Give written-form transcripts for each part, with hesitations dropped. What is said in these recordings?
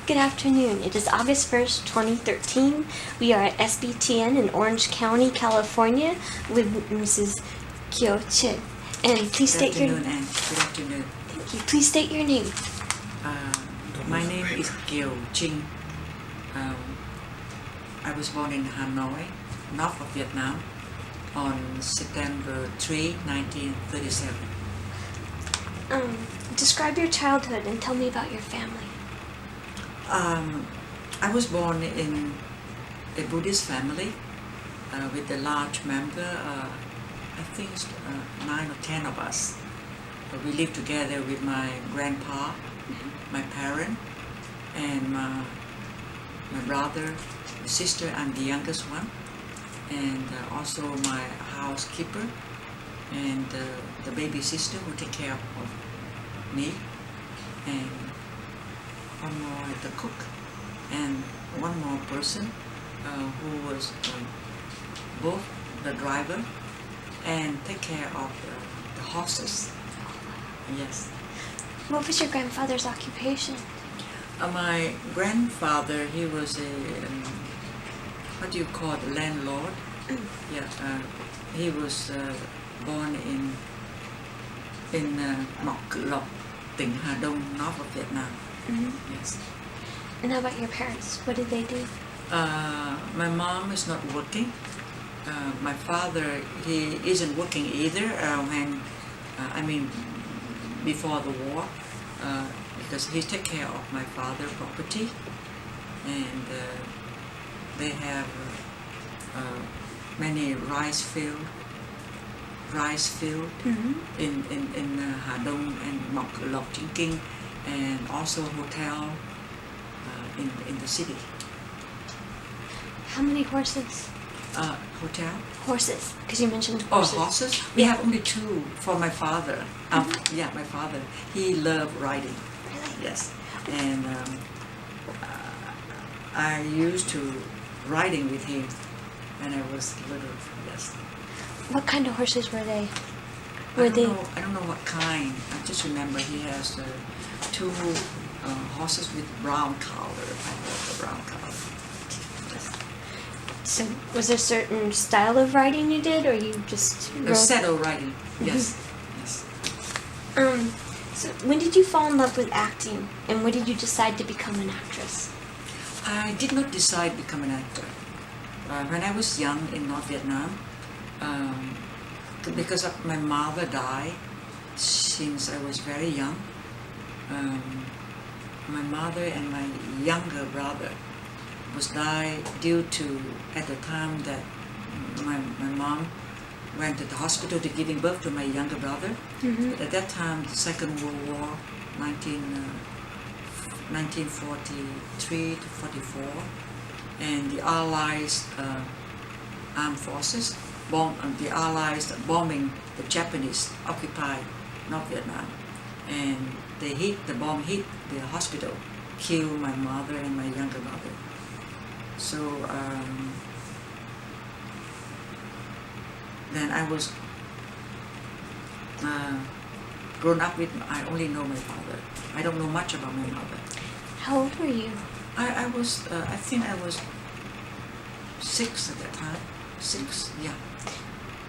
Good afternoon. It is August 1st, 2013. We are at SBTN in Orange County, California with Mrs. Kyo Chin. And please state your name. Good afternoon. Thank you. Please state your name. My name is Kyo Chin. I was born in Hanoi, north of Vietnam, on September 3, 1937. Describe your childhood and tell me about your family. I was born in a Buddhist family with a large member, I think 9 or 10 of us. We lived together with my grandpa, my parent, and my brother, my sister. I'm the youngest one, and also my housekeeper and the baby sister who take care of me, and one more the cook, and one more person who was both the driver and take care of the horses. Yes. What was your grandfather's occupation? My grandfather, he was a what do you call it, landlord? Yeah. He was born in Mok Cự Lộc, tỉnh Hà Đông, north of Vietnam. Yes. And how about your parents? What did they do? My mom is not working. My father, he isn't working either. Before the war, because he take care of my father's property, and they have many rice field in Hà Đông and Mok Cự Lộc, Chính Kinh, and also hotel in the city. How many horses? Hotel? Horses, because you mentioned horses. Oh, horses? We have only 2 for my father. Yeah, my father. He loved riding. Really? Yes. And I used to riding with him when I was little. Yes. What kind of horses were they? I don't know what kind. I just remember he has 2 horses with brown color. I love the brown color. Yes. So, was there a certain style of riding you did, or you just rode? Saddle riding. Yes. Yes. So when did you fall in love with acting, and when did you decide to become an actress? I did not decide to become an actor. When I was young in North Vietnam, because of my mother died since I was very young, my mother and my younger brother was died due to, at the time that my mom went to the hospital to giving birth to my younger brother. But at that time, the Second World War, 1943 to 44, and the Allies armed forces, the Allies bombing the Japanese occupied North Vietnam, and the bomb hit the hospital, killed my mother and my younger brother. So then I was grown up with, I only know my father. I don't know much about my mother. How old were you? I think I was 6 at that time. 6, yeah.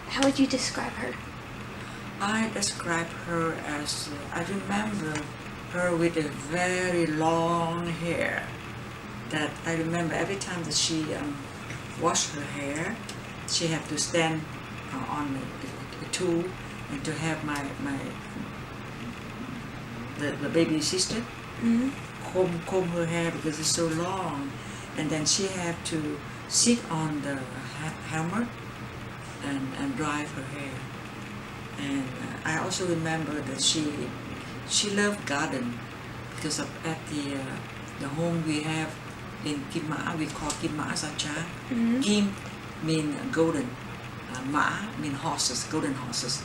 How would you describe her? I describe her as, I remember her with a very long hair. That I remember every time that she washed her hair, she had to stand on a tool and to have the baby sister comb her hair because it's so long, and then she had to sit on the hammer and dry her hair. And I also remember that she loved garden because at the home we have in Kim Ma, we call Kim Ma Sa Cha. Kim mean golden, Ma mean horses, golden horses,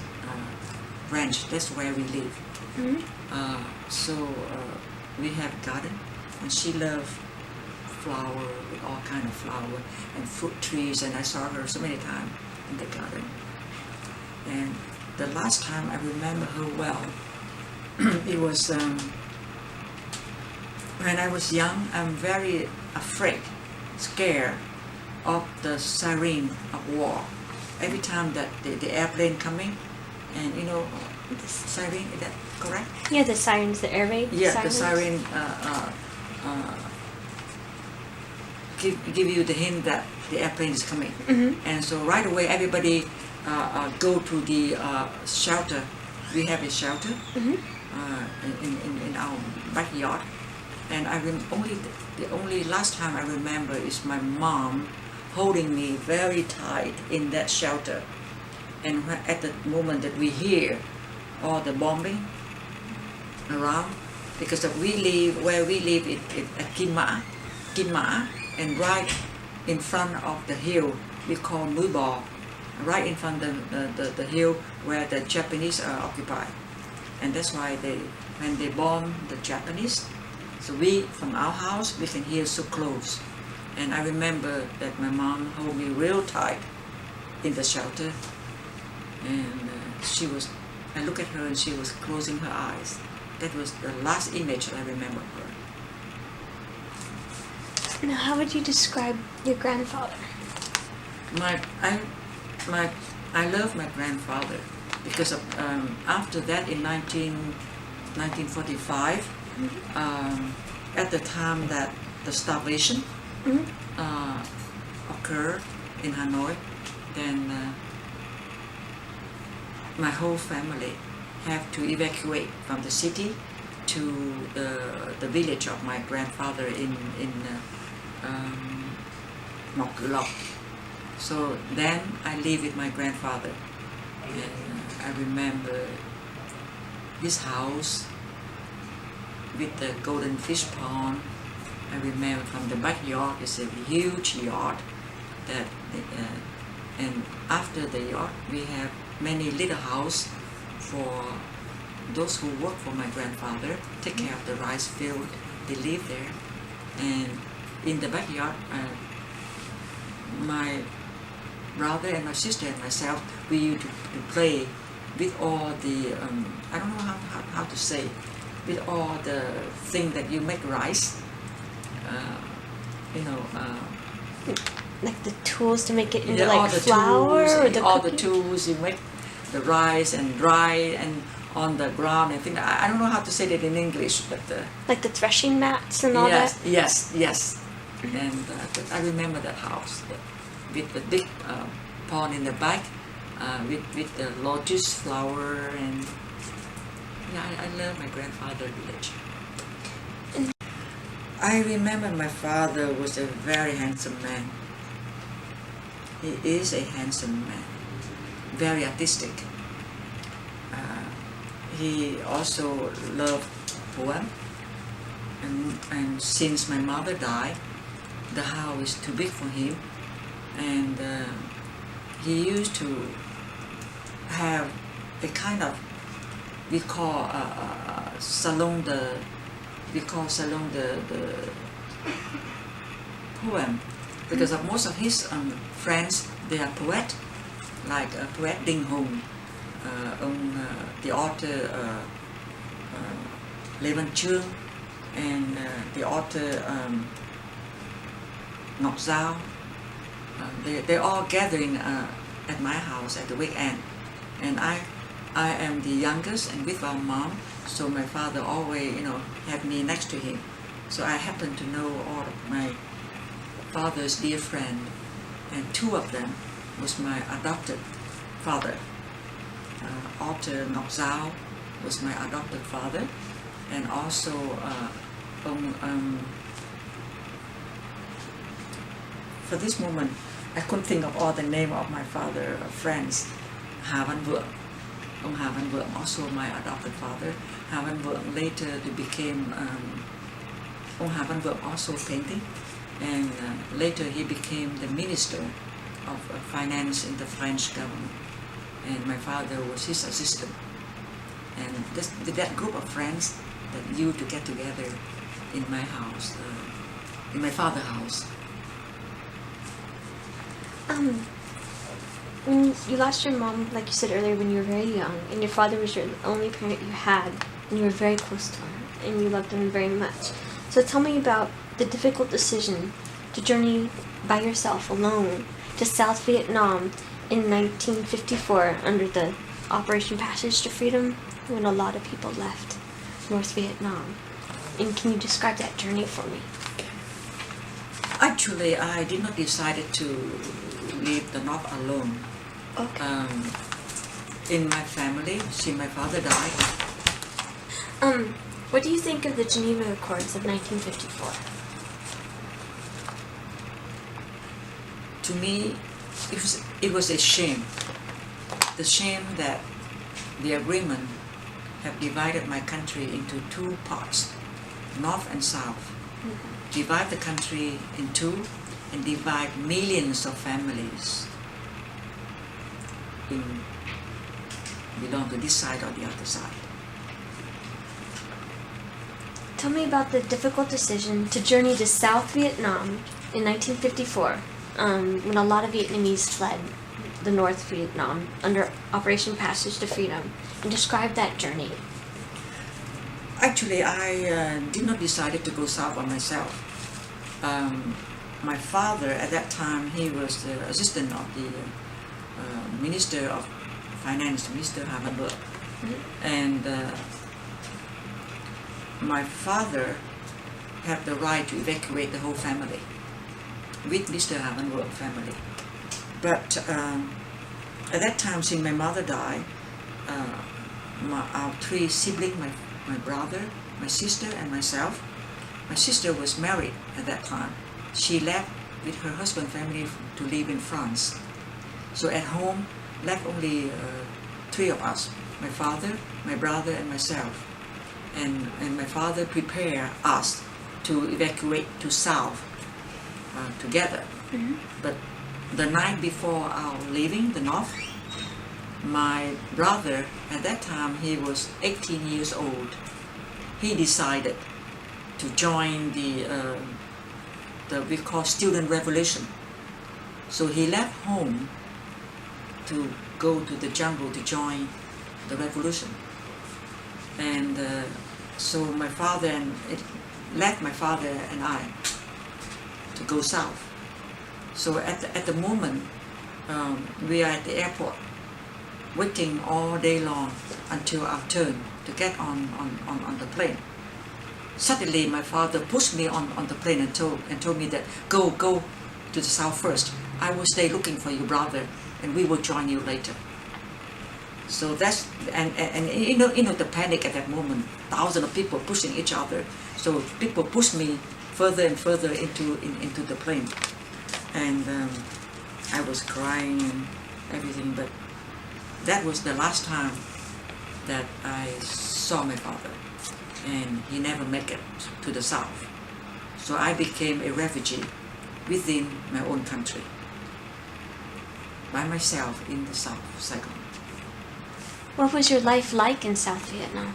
ranch. That's where we live. So we have garden, and she loved flower, with all kind of flower and fruit trees. And I saw her so many times in the garden. And the last time I remember her well, it was when I was young, I'm very afraid, scared of the siren of war. Every time that the airplane coming, and you know, siren, is that correct? Yeah, the sirens, the air raid Yeah, sirens. the siren give you the hint that the airplane is coming. And so right away everybody go to the shelter. We have a shelter in our backyard. And the only last time I remember is my mom holding me very tight in that shelter. And at the moment that we hear all the bombing around, because we live at Kinma, and right in front of the hill we call Mubo, right in front of the hill where the Japanese are occupied. And that's why when they bomb the Japanese, so we from our house we can hear so close. And I remember that my mom held me real tight in the shelter, and I look at her and she was closing her eyes. That was the last image I remember of her. Now, how would you describe your grandfather? I love my grandfather because of, after that in 1945, at the time that the starvation occurred in Hanoi, then my whole family have to evacuate from the city to the village of my grandfather in Mok Lok. So then I live with my grandfather, and I remember his house with the golden fish pond. I remember from the backyard, it's a huge yard that, and after the yard we have many little house for those who work for my grandfather, take care of the rice field. They live there, and in the backyard, my brother and my sister and myself, we used to play with all the I don't know how to say, with all the thing that you make rice. Like the tools to make it into Yeah, all like the flour, tools, or the all cooking? the tools you make the rice and dry and on the ground. I think I don't know how to say that in English, but Like the threshing mats and all that? yes. And I remember that house with the big pond in the back, with the lotus flower, and I love my grandfather's village. I remember my father was a very handsome man. He is a handsome man, very artistic. He also loved poem, and since my mother died, the house is too big for him, and he used to have a kind of, we call salon the poem, because of most of his friends, they are poet, like poet Đinh Hùng, the author Lê Văn Chương, and the author Ngọc Giao. They're all gathering at my house at the weekend, and I am the youngest and with our mom, so my father always had me next to him. So I happen to know all of my father's dear friend, and two of them was my adopted father. Author Ngọc Giao was my adopted father, and also for this moment I couldn't think of all the name of my father friends. Hà Văn Vượng, ông Hà Văn Vượng, also my adopted father. Hà Văn Vượng later became ông Hà Văn Vượng also painting, and later he became the minister of finance in the French government, and my father was his assistant. And that group of friends that used to get together in my house, in my father's house. When you lost your mom, like you said earlier, when you were very young, and your father was your only parent you had, and you were very close to him, and you loved him very much. So tell me about the difficult decision to journey by yourself alone to South Vietnam in 1954 under the Operation Passage to Freedom when a lot of people left North Vietnam. And can you describe that journey for me? Actually, I did not decide to leave the North alone. Okay. In my family, since my father died, What do you think of the Geneva Accords of 1954? to me, it was a shame. The shame that the agreement have divided my country into two parts, North and South. Divide the country in two and divide millions of families belong to this side or the other side. Tell me about the difficult decision to journey to South Vietnam in 1954 when a lot of Vietnamese fled the North Vietnam under Operation Passage to Freedom, and describe that journey. Actually, I did not decide to go south by myself. My father, at that time, he was the assistant of the Minister of Finance, Mr. Havenberg. And my father had the right to evacuate the whole family with Mr. Havenberg family. But at that time, since my mother died, our three siblings, my brother, my sister, and myself. My sister was married at that time. She left with her husband family to live in France. So at home, left only three of us, my father, my brother, and myself. And my father prepared us to evacuate to South together. But the night before our leaving the North, my brother, at that time, he was 18 years old. He decided to join the we call student revolution. So he left home to go to the jungle to join the revolution. And so my father left my father and I to go south. So at the moment, we are at the airport, waiting all day long until our turn to get on the plane. Suddenly, my father pushed me on the plane and told me that go to the south first. I will stay looking for your brother, and we will join you later. So that's and you know the panic at that moment. Thousands of people pushing each other. So people pushed me further and further into the plane, and I was crying and everything. But that was the last time that I saw my father, and he never made it to the south. So I became a refugee within my own country, by myself in the South Saigon. What was your life like in South Vietnam?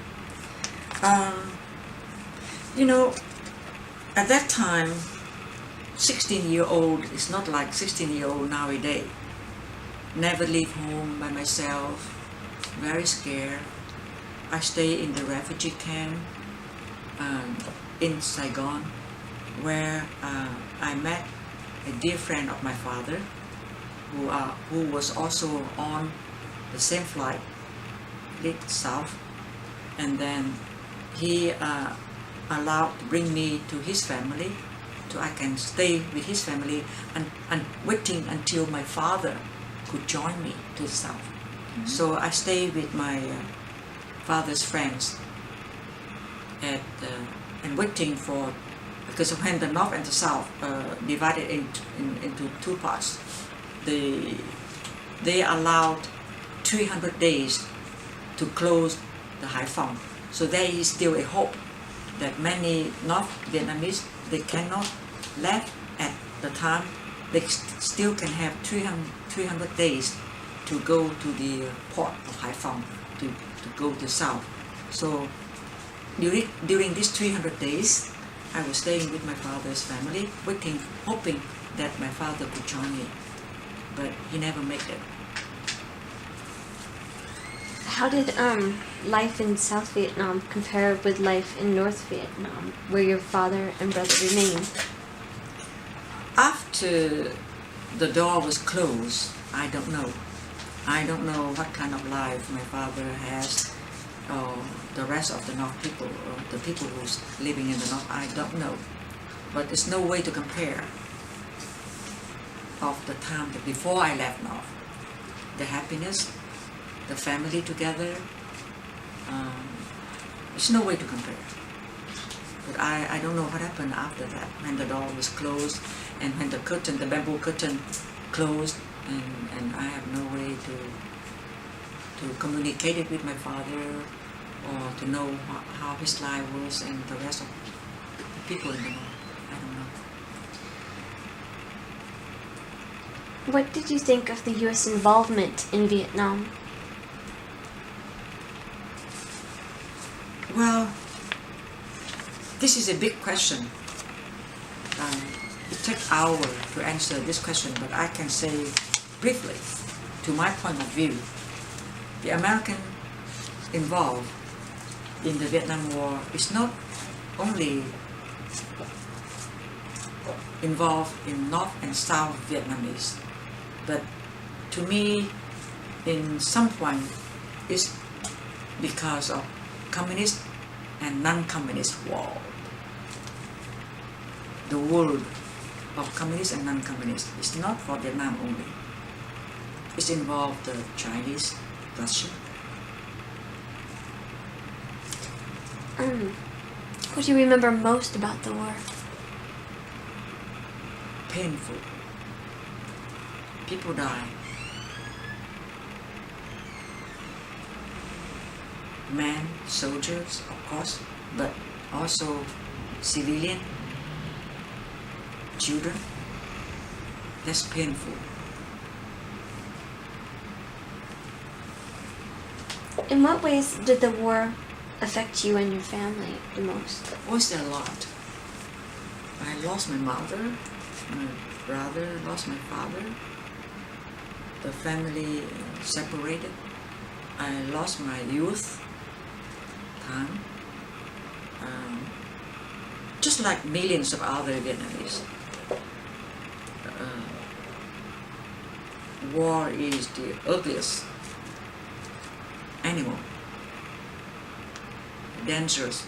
You know, at that time, 16-year-old is not like 16-year-old nowadays. Never leave home by myself, very scared. I stay in the refugee camp in Saigon, where I met a dear friend of my father, who was also on the same flight, south, and then he allowed to bring me to his family, so I can stay with his family and waiting until my father could join me to the south. So I stayed with my father's friends and waiting for, because when the north and the south divided into two parts, they allowed 300 days to close the Haiphong. So there is still a hope that many North Vietnamese, they cannot leave at the time. They still can have 300 days to go to the port of Haiphong to go to south. So during these 300 days, I was staying with my father's family, waiting, hoping that my father could join me, but he never made it. How did life in South Vietnam compare with life in North Vietnam, where your father and brother remained? After the door was closed, I don't know. I don't know what kind of life my father has, or the rest of the North people, or the people who's living in the North. I don't know. But there's no way to compare of the time before I left North. The happiness, the family together, there's no way to compare. But I don't know what happened after that, when the door was closed and when the bamboo curtain closed, and I have no way to communicate it with my father or to know how his life was and the rest of the people in the North. I don't know. What did you think of the U.S. involvement in Vietnam? Well, this is a big question. It takes hours to answer this question, but I can say briefly, to my point of view, the American involved in the Vietnam War is not only involved in North and South Vietnamese, but to me, in some point, it's because of communist and non-communist world. The world of communist and non-communist is not for Vietnam only. It's involved the Chinese, Russia. What do you remember most about the war? Painful. People die. Men, soldiers, of course, but also civilian, children. That's painful. In what ways did the war affect you and your family the most? Was there a lot? I lost my mother, my brother lost my father, the family separated. I lost my youth time, just like millions of other Vietnamese. War is the ugliest animal, dangerous,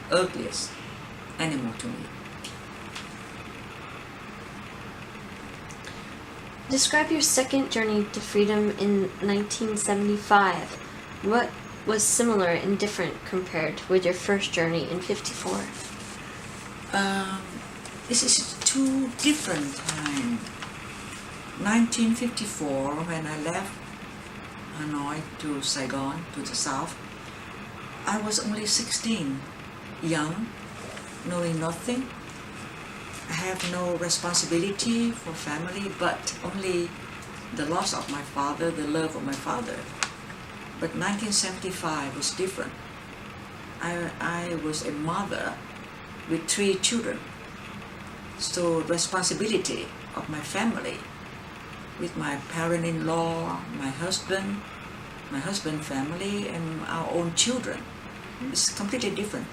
ugliest animal to me. Describe your second journey to freedom in 1975. What was similar and different compared with your first journey in 54? This is two different times. 1954, when I left Hanoi to Saigon, to the south, I was only 16, young, knowing nothing. I have no responsibility for family, but only the loss of my father, the love of my father. But 1975 was different. I was a mother with 3 children. So responsibility of my family, with my parent-in-law, my husband family, and our own children, is completely different.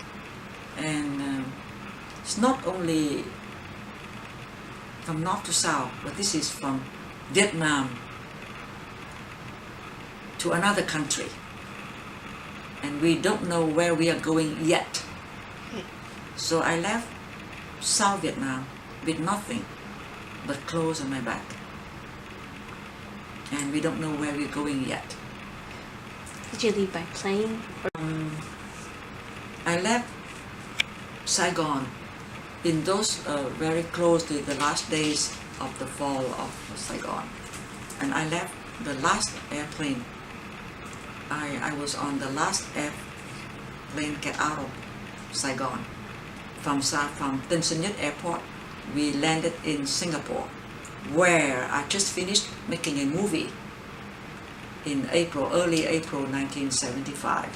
And it's not only from north to south, but this is from Vietnam to another country. And we don't know where we are going yet. So I left South Vietnam with nothing but clothes on my back. And we don't know where we're going yet. Did you leave by plane? I left Saigon in those very close to the last days of the fall of Saigon. And I left the last airplane. I was on the last airplane get out of Saigon. From Tân Sơn Nhất Airport, we landed in Singapore, where I just finished making a movie in early April 1975.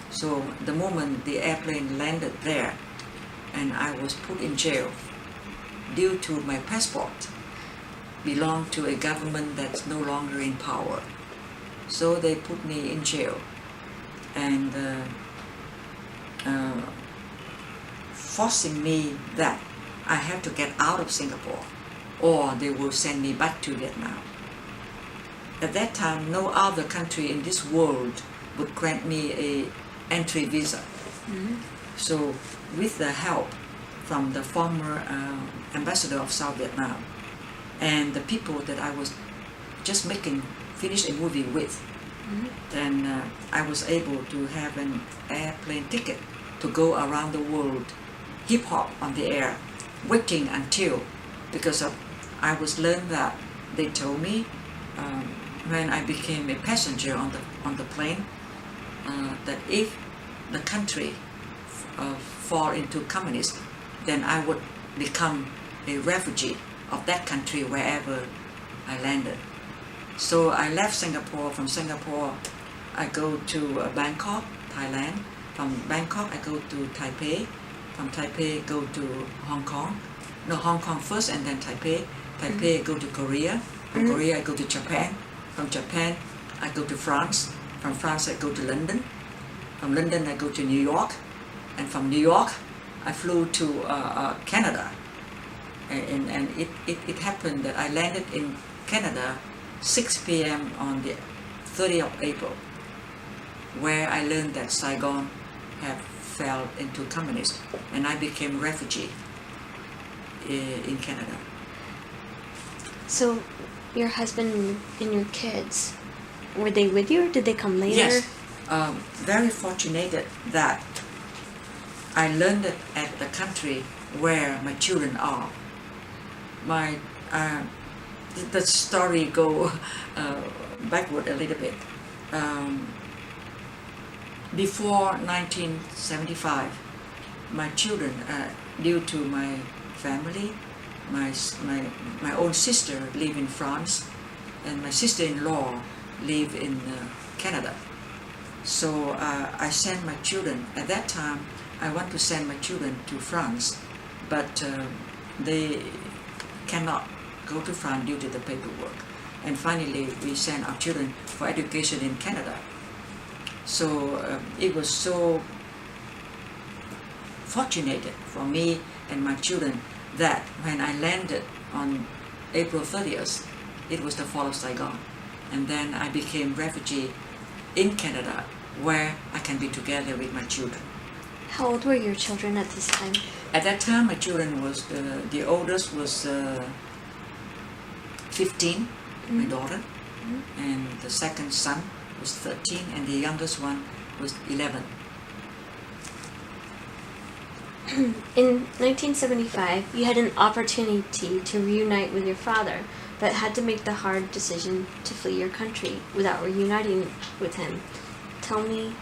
So the moment the airplane landed there, and I was put in jail due to my passport belonged to a government that's no longer in power. So they put me in jail. and forcing me that I have to get out of Singapore or they will send me back to Vietnam. At that time, no other country in this world would grant me a entry visa. So with the help from the former ambassador of South Vietnam and the people that I was just finish a movie with, then I was able to have an airplane ticket to go around the world, hip hop on the air, waiting until, because I was learned that they told me when I became a passenger on the plane that if the country fall into communism, then I would become a refugee of that country wherever I landed. So I left Singapore. From Singapore, I go to Bangkok, Thailand. From Bangkok, I go to Taipei. From Taipei, go to Hong Kong. No, Hong Kong first and then Taipei. Taipei, I go to Korea. From Korea, I go to Japan. From Japan, I go to France. From France, I go to London. From London, I go to New York. And from New York, I flew to Canada. And it happened that I landed in Canada 6 p.m. on the 30th of April, where I learned that Saigon had fell into communism, and I became refugee in Canada. So, your husband and your kids, were they with you or did they come later? Yes, very fortunate that I learned it at the country where my children are. The story go backward a little bit. Before 1975, my children, due to my family, my own sister live in France, and my sister-in-law live in Canada. So I sent my children. At that time, I want to send my children to France, but they cannot go to France due to the paperwork. And finally, we sent our children for education in Canada. So it was so fortunate for me and my children that when I landed on April 30th, it was the fall of Saigon. And then I became refugee in Canada, where I can be together with my children. How old were your children at this time? At that time, my children was, the oldest was 15, my daughter, and the second son was 13, and the youngest one was 11. In 1975, you had an opportunity to reunite with your father, but had to make the hard decision to flee your country without reuniting with him. Tell me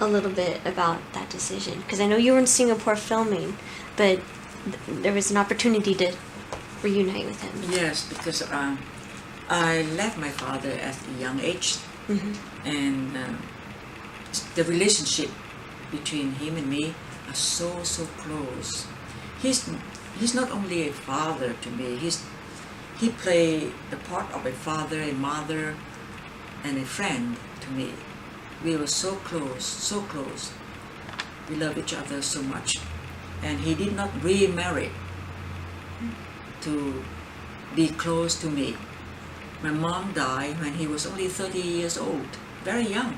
a little bit about that decision, because I know you were in Singapore filming, but there was an opportunity to reunite with him. Yes, because I left my father at a young age, and the relationship between him and me are so close. He's not only a father to me. He played the part of a father, a mother, and a friend to me. We were so close. We love each other so much. And he did not remarry to be close to me. My mom died when he was only 30 years old, very young.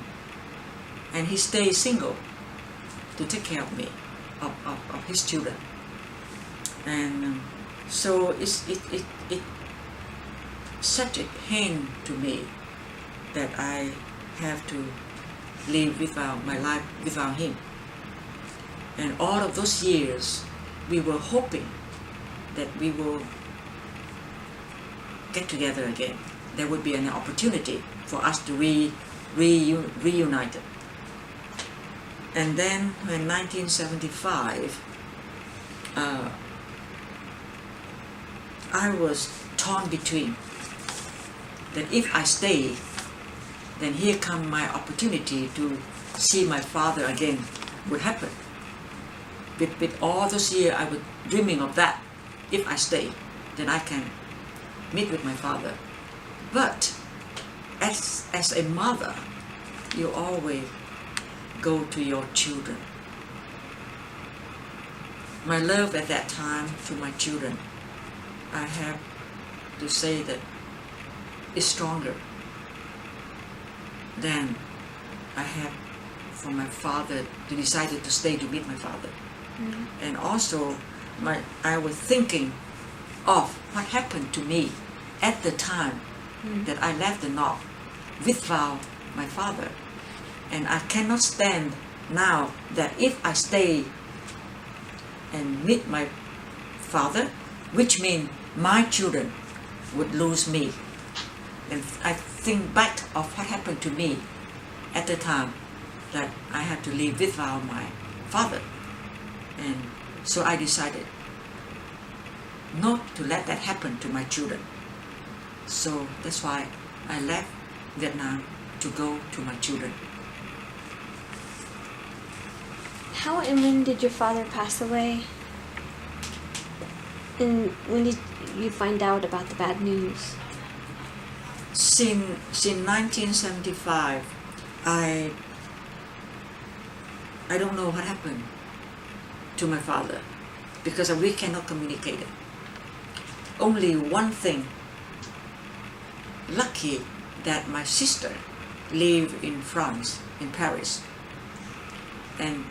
And he stayed single to take care of me, of his children. And so it's such a pain to me that I have to live without my life without him. And all of those years, we were hoping that we will get together again. There would be an opportunity for us to reunite. And then in 1975, I was torn between that if I stay, then here come my opportunity to see my father again would happen. With all those years I was dreaming of that. If I stay, then I can meet with my father. But as a mother, you always go to your children. My love at that time to my children, I have to say that is stronger than I had for my father to decided to stay to meet my father. And also I was thinking of what happened to me at the time that I left the North without my father. And I cannot stand now that if I stay and meet my father, which means my children would lose me. And I think back of what happened to me at the time that I had to live without my father. And so I decided not to let that happen to my children. So that's why I left Vietnam to go to my children. How and when did your father pass away? And when did you find out about the bad news? Since 1975, I don't know what happened to my father because we cannot communicate it. Only one thing, lucky that my sister lived in France, in Paris, and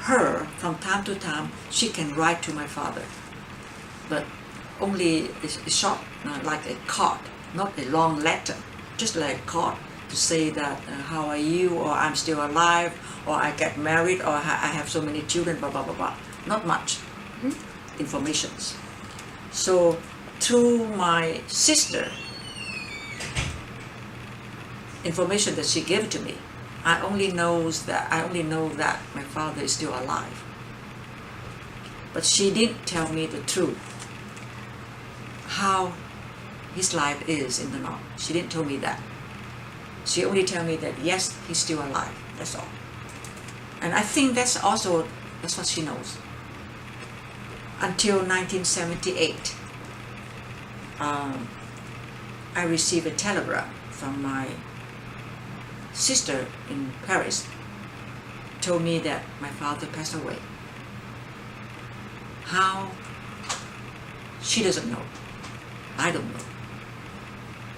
her, from time to time, she can write to my father, but only a short, like a card, not a long letter, just like a card to say that how are you, or I'm still alive, or I get married, or I have so many children, blah blah blah blah. Not much informations. So through my sister, information that she gave to me, I only know that my father is still alive. But she didn't tell me the truth, how his life is in the North. She didn't tell me that. She only tell me that yes, he's still alive. That's all. And I think that's what she knows. Until 1978, I received a telegram from my sister in Paris, told me that my father passed away. How? She doesn't know. I don't know.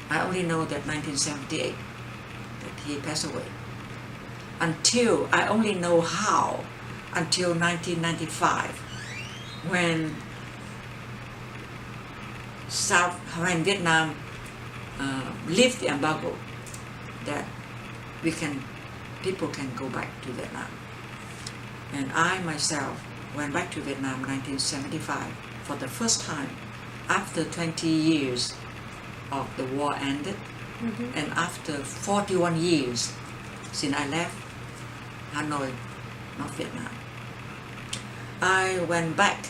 I only know that 1978, that he passed away. Until, I only know how, until 1995, when Vietnam lifted the embargo, that people can go back to Vietnam. And I myself went back to Vietnam in 1975 for the first time after 20 years of the war ended, and after 41 years since I left Hanoi, not Vietnam. I went back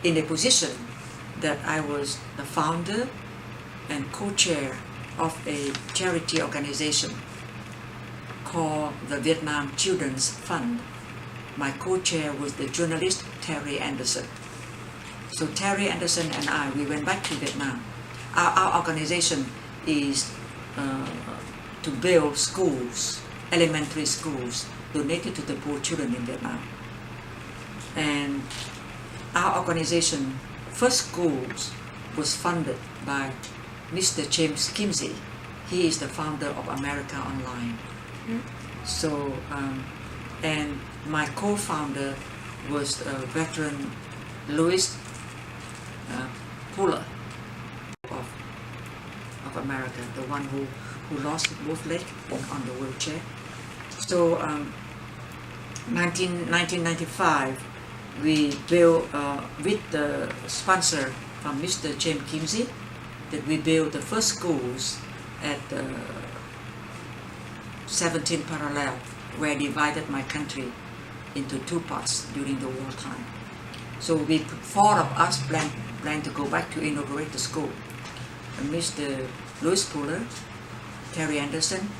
in a position that I was the founder and co-chair of a charity organization called the Vietnam Children's Fund. My co-chair was the journalist Terry Anderson. So Terry Anderson and I, we went back to Vietnam. Our organization is to build schools, elementary schools, donated to the poor children in Vietnam. And our organization, first schools, was funded by Mr. James Kimsey. He is the founder of America Online. So, and my co-founder was veteran Louis Puller of America, the one who lost both legs on the wheelchair. So, 1995, we built with the sponsor from Mr. James Kimsey, that we built the first schools at 17th parallel, where divided my country into two parts during the wartime. So we, four of us planned to go back to inaugurate the school. And Mr. Louis Puller, Terry Anderson,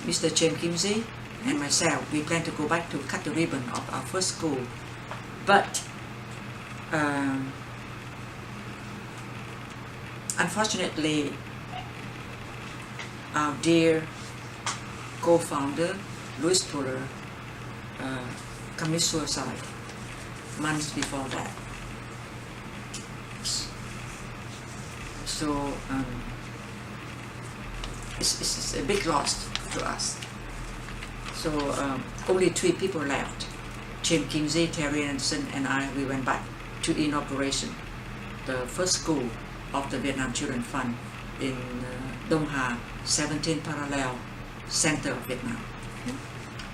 Mr. James Kimsey, and myself, we planned to go back to cut the ribbon of our first school. But unfortunately, our dear co-founder Louis Fuller commit suicide months before that. So it's a big loss to us. So only 3 people left. James Kinsey, Terry Anderson, and I. We went back to inauguration, the first school of the Vietnam Children Fund in Dong Ha, 17 Parallel, center of Vietnam.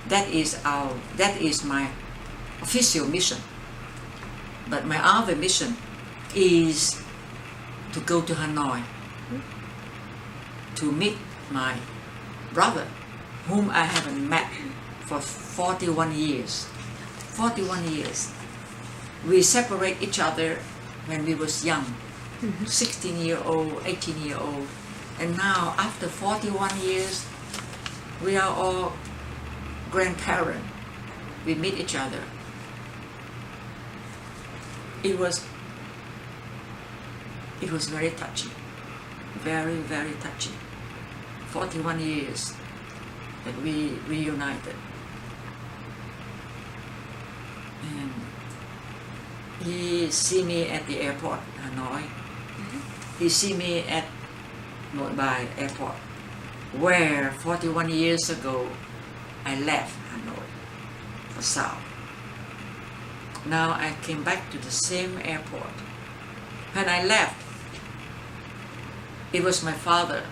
That is my official mission. But my other mission is to go to Hanoi to meet my brother, whom I haven't met for 41 years. 41 years. We separate each other when we was young, 16-year-old, 18-year-old, and now after 41 years, we are all grandparents. We meet each other. It was very touching, very, very touching. 41 years that we reunited. And he see me at the airport, Hanoi. He see me at Nội Bài airport, where 41 years ago I left Hanoi for South. Now I came back to the same airport. When I left, it was my father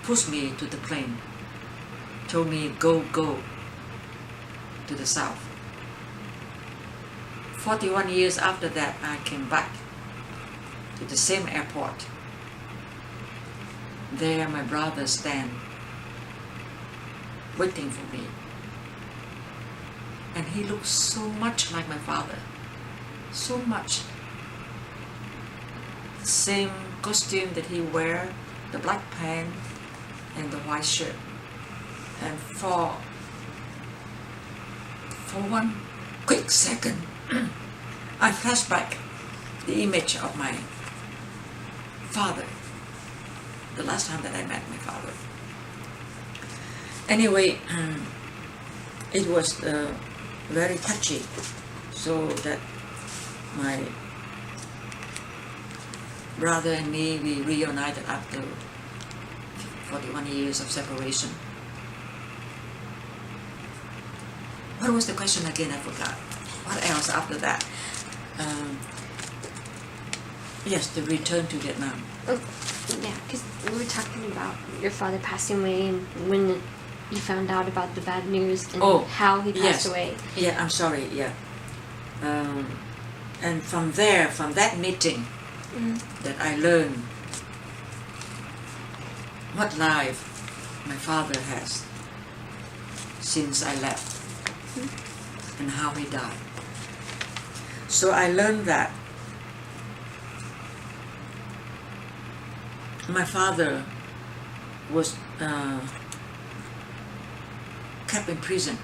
pushed me to the plane, told me go to the South. 41 years after that, I came back to the same airport. There my brother stand waiting for me. And he looks so much like my father. So much. Same costume that he wear, the black pants and the white shirt. And for one quick second, I flash back the image of my father, the last time that I met my father. Anyway, it was very touchy, so that my brother and me, we reunited after 41 years of separation. What was the question again? I forgot. What else after that? Yes, the return to Vietnam. Oh, yeah, because we were talking about your father passing away and when you found out about the bad news and how he passed away. Yeah, I'm sorry, yeah. And from there, from that meeting, that I learned what life my father has since I left and how he died. So I learned that my father was kept in prison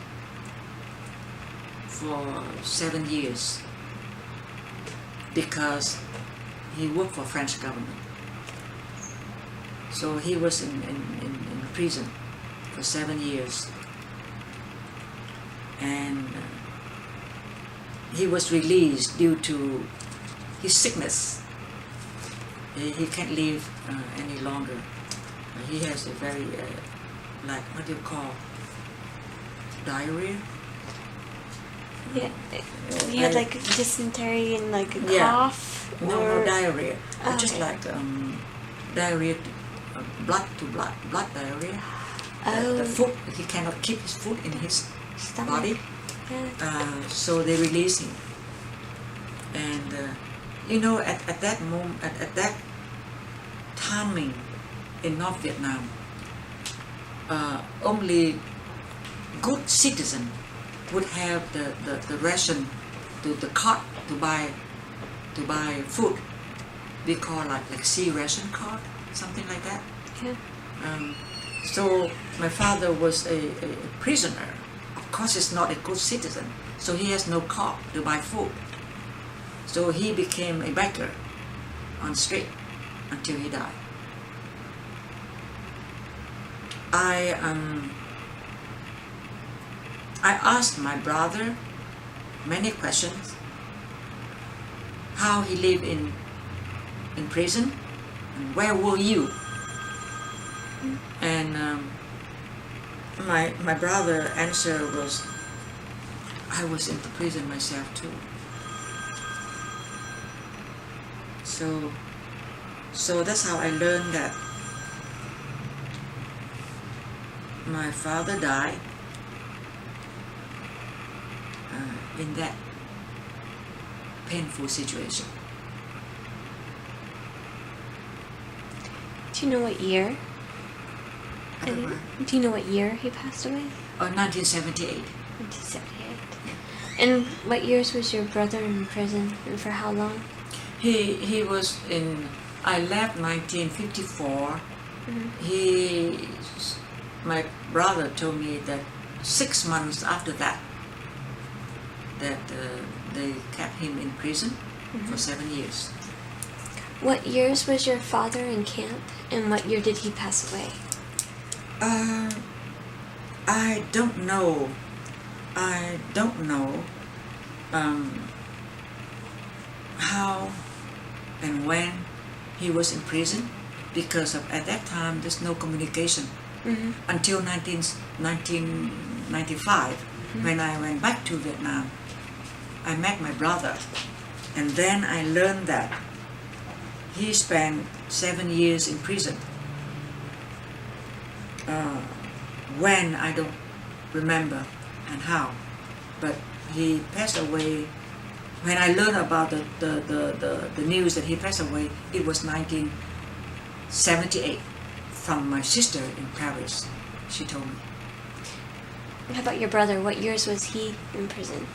for 7 years because he worked for French government. So he was in prison for 7 years. And he was released due to his sickness. He can't live any longer. He has a very, like, what do you call, diarrhea? Yeah, he had like dysentery and like a cough. No diarrhea. Oh, just okay. like diarrhea, blood to blood diarrhea. The food, he cannot keep his food in his Stomach. body. Yeah. So they release him. And you know, at that moment, at that timing in North Vietnam, only good citizen would have the ration, the card to buy food. We call like C ration card, something like that. Yeah. So my father was a prisoner. Of course, he's not a good citizen, so he has no card to buy food. So he became a beggar on the street until he died. I asked my brother many questions. How he lived in prison, and where were you? And my brother answer was, I was in the prison myself too. So that's how I learned that my father died in that painful situation. Do you know what year? I don't know. Do you know what year he passed away? 1978. 1978. And what years was your brother in prison, and for how long? He was in. I left 1954. My brother told me that 6 months after that, they kept him in prison for 7 years. What years was your father in camp, and what year did he pass away? I don't know. How and when he was in prison, because at that time there's no communication until 1995 when I went back to Vietnam. I met my brother, and then I learned that he spent 7 years in prison. When, I don't remember and how, but he passed away. When I learned about the news that he passed away, it was 1978 from my sister in Paris. She told me. How about your brother? What years was he in prison?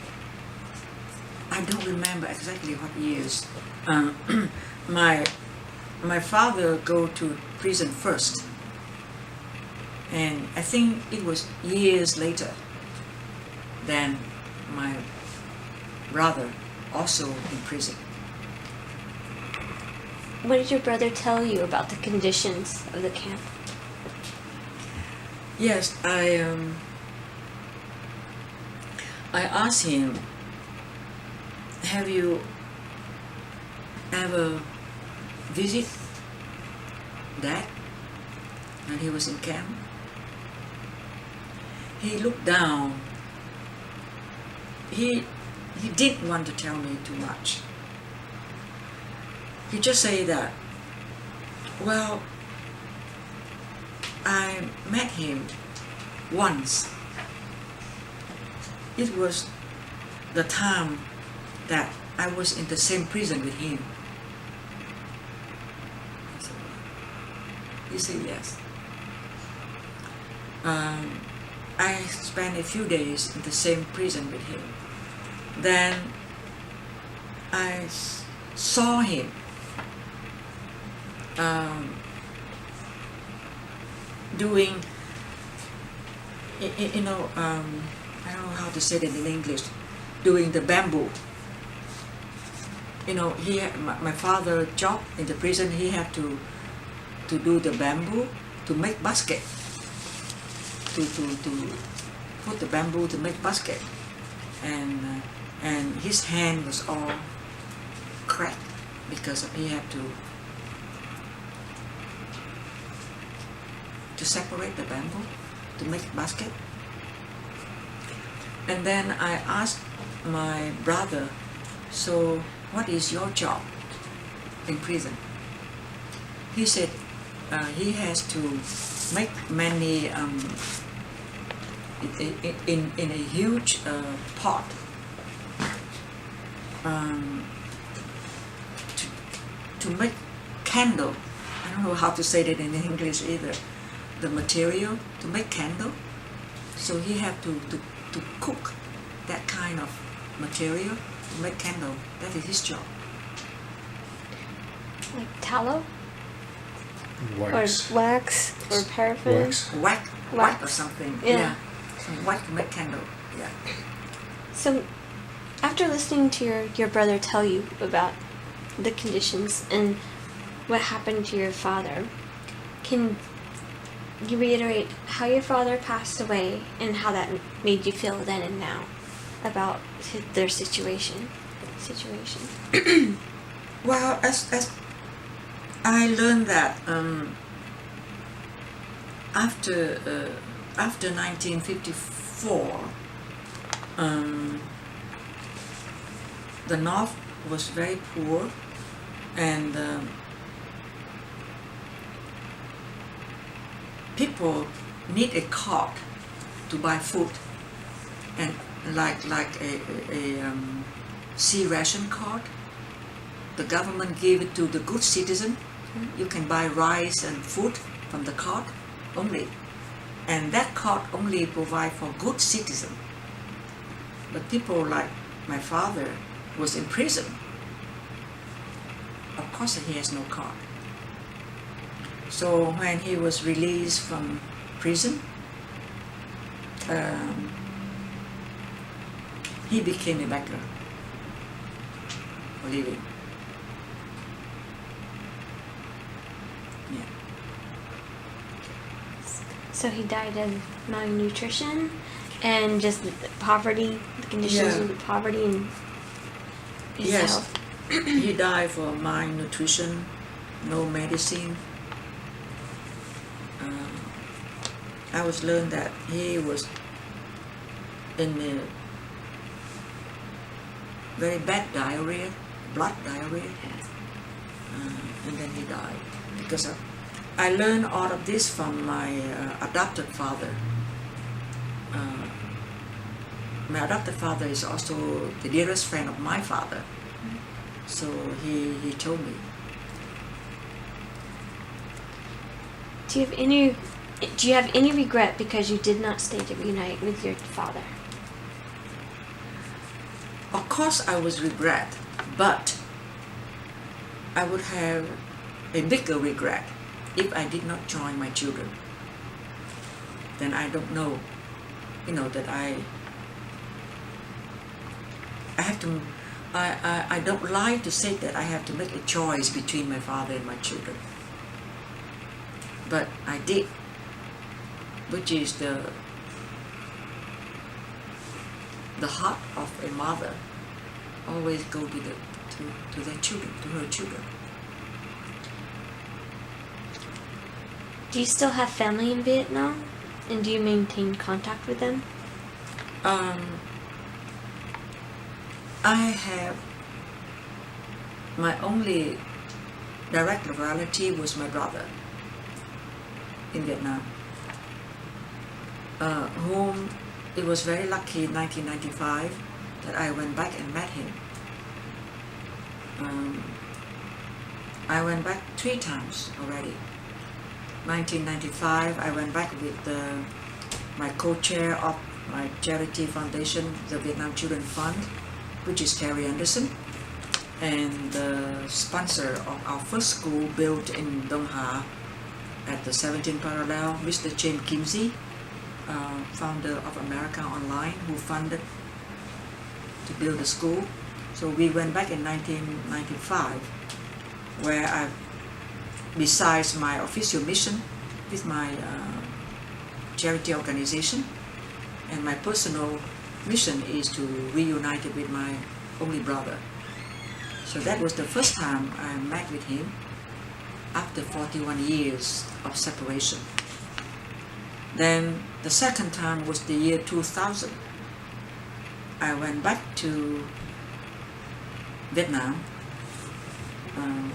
I don't remember exactly what years. My father go to prison first, and I think it was years later than my brother also in prison. What did your brother tell you about the conditions of the camp? Yes, I asked him, have you ever visited Dad when he was in camp? He looked down. He didn't want to tell me too much. He just said that, well, I met him once. It was the time that I was in the same prison with him. So, he said yes. I spent a few days in the same prison with him. Then I saw him doing, I don't know how to say that in English, doing the bamboo. My father job in the prison, he had to do the bamboo to make basket, to put the bamboo to make basket, and his hand was all cracked because he had to separate the bamboo to make basket. And then I asked my brother, so what is your job in prison? He said he has to make many in a huge pot to make candle. I don't know how to say that in English either. The material to make candle. So he have to cook that kind of material to make candle. That is his job. Like tallow? Wax. Or wax? Or paraffin? Wax. Wax or something. Yeah. Some wax to make candle. Yeah. So, after listening to your brother tell you about the conditions and what happened to your father, can you reiterate how your father passed away and how that made you feel then and now about their situation. Well, as I learned that after 1954, the North was very poor, and people need a cart to buy food, and like a sea ration card. The government gave it to the good citizen. You can buy rice and food from the cart only, and that cart only provide for good citizen. But people like my father was in prison. Of course he has no card. So when he was released from prison, he became a beggar for living. Yeah. So he died of malnutrition and just poverty, the conditions Yeah. of poverty and his Yes. health. He died for malnutrition, no medicine. I was learned that he was in a very bad diarrhea, blood diarrhea, and then he died because of. I learned all of this from my adopted father. My adopted father is also the dearest friend of my father, so he told me. Do you have any regret because you did not stay to reunite with your father? Of course I was regret, but I would have a bigger regret if I did not join my children. Then I don't know, that I have to, I don't like to say that I have to make a choice between my father and my children. But I did, which is the heart of a mother always go to their children, to her children. Do you still have family in Vietnam? And do you maintain contact with them? I have my only direct relative was my brother in Vietnam, whom it was very lucky in 1995 that I went back and met him. I went back 3 times already. 1995, I went back with my co-chair of my charity foundation, the Vietnam Children Fund, which is Terry Anderson, and the sponsor of our first school built in Dong Ha at the 17th parallel, Mr. James Kimsey, founder of America Online, who funded to build the school. So we went back in 1995, where besides my official mission with my charity organization, and my personal mission is to reunite it with my only brother. So that was the first time I met with him after 41 years of separation. Then the second time was the year 2000. I went back to Vietnam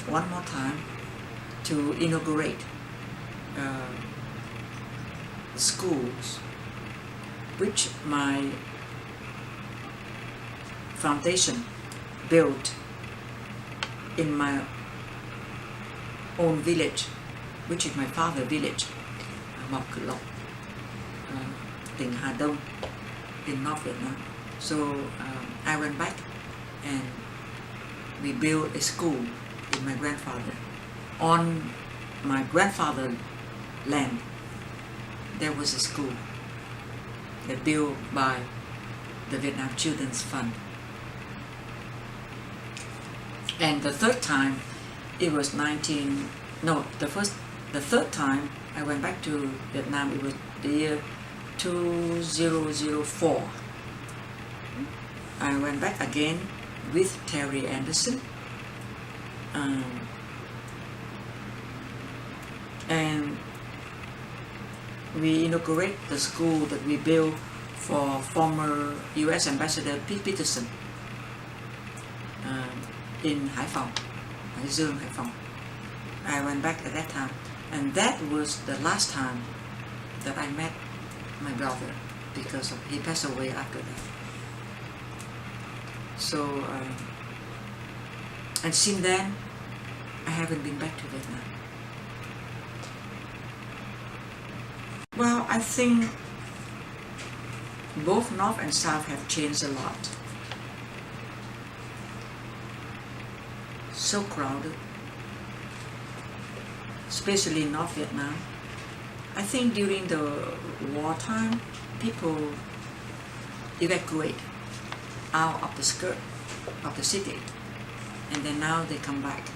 one more time to inaugurate schools which my foundation built in my own village, which is my father's village, Mộc Cự Lộc, tỉnh Hà Đông in North Vietnam. So I went back and we built a school with my grandfather. On my grandfather's land, there was a school that built by the Vietnam Children's Fund. And the third time, it was the third time I went back to Vietnam. It was the year 2004. I went back again with Terry Anderson. And we inaugurate the school that we built for former U.S. Ambassador Pete Peterson in Haiphong, Hải Phòng. I went back at that time, and that was the last time that I met my brother, because he passed away after that. So, and since then, I haven't been back to Vietnam. Well, I think both North and South have changed a lot. So crowded, especially in North Vietnam. I think during the wartime, people evacuate out of the skirt of the city, and then now they come back.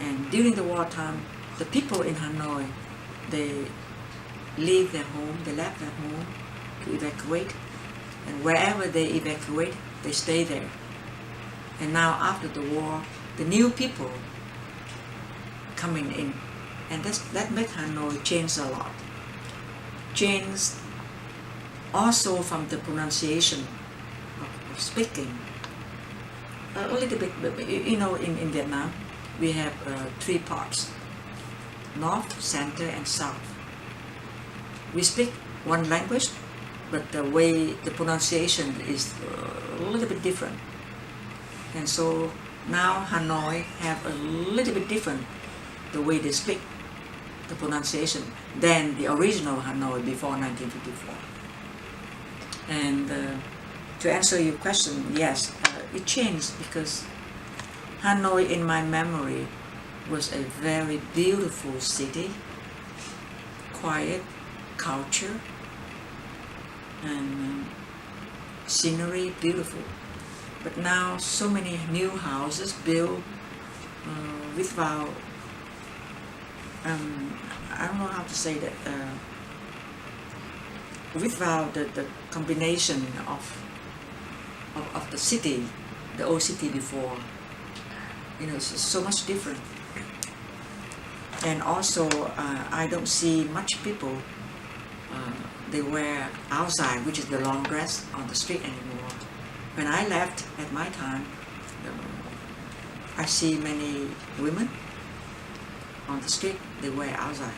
And during the wartime, the people in Hanoi, they leave their home, they left their home to evacuate, and wherever they evacuate, they stay there. And now after the war, the new people coming in, and that makes Hanoi change a lot. Change also from the pronunciation of speaking. A little bit, you know, in Vietnam, we have 3 parts: North, Center, and South. We speak one language, but the way the pronunciation is a little bit different. And so now Hanoi have a little bit different the way they speak, the pronunciation, than the original Hanoi before 1954. And to answer your question, yes, it changed, because Hanoi, in my memory, was a very beautiful city, quiet, culture, and scenery, beautiful. But now so many new houses built without, I don't know how to say that, without the combination of the city, the old city before. You know, it's so much different. And also, I don't see much people, they wear outside, which is the long dress, on the street anymore. When I left at my time, I see many women on the street, they wear outside.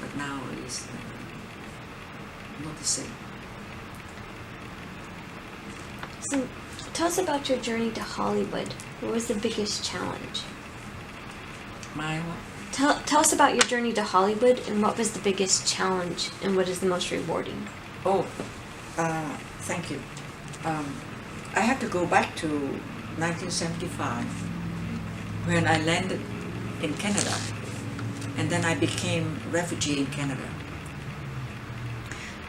But now it's not the same. So, tell us about your journey to Hollywood. What was the biggest challenge? My what? Tell us about your journey to Hollywood, and what was the biggest challenge, and what is the most rewarding? Oh, thank you. I have to go back to 1975 when I landed in Canada, and then I became refugee in Canada.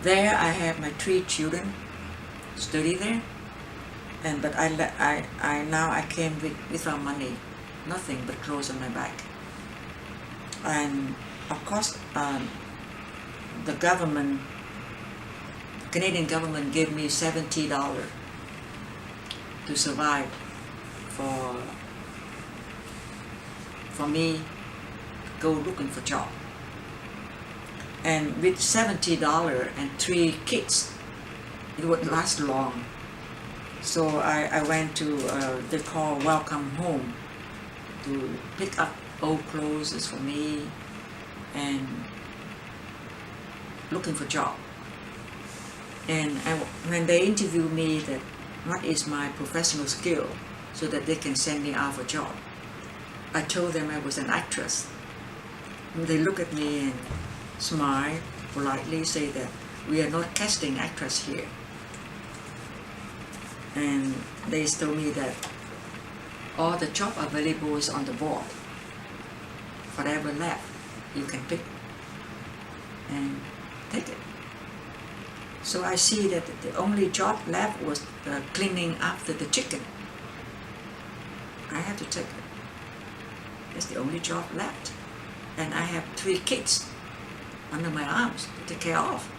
There I have my 3 children study there, but I came without money, nothing but clothes on my back. And of course, the government, Canadian government, gave me $70 to survive for me to go looking for job. And with $70 and 3 kids, it would last long. So I went to they call Welcome Home to pick up old clothes for me and looking for job. And when they interviewed me that what is my professional skill so that they can send me out for job, I told them I was an actress. And they look at me and smile politely, say that we are not casting actress here. And they told me that all the job available is on the board. Whatever left, you can pick and take it. So I see that the only job left was cleaning after the chicken. I had to take it. That's the only job left. And I have 3 kids. under my arms to take care of.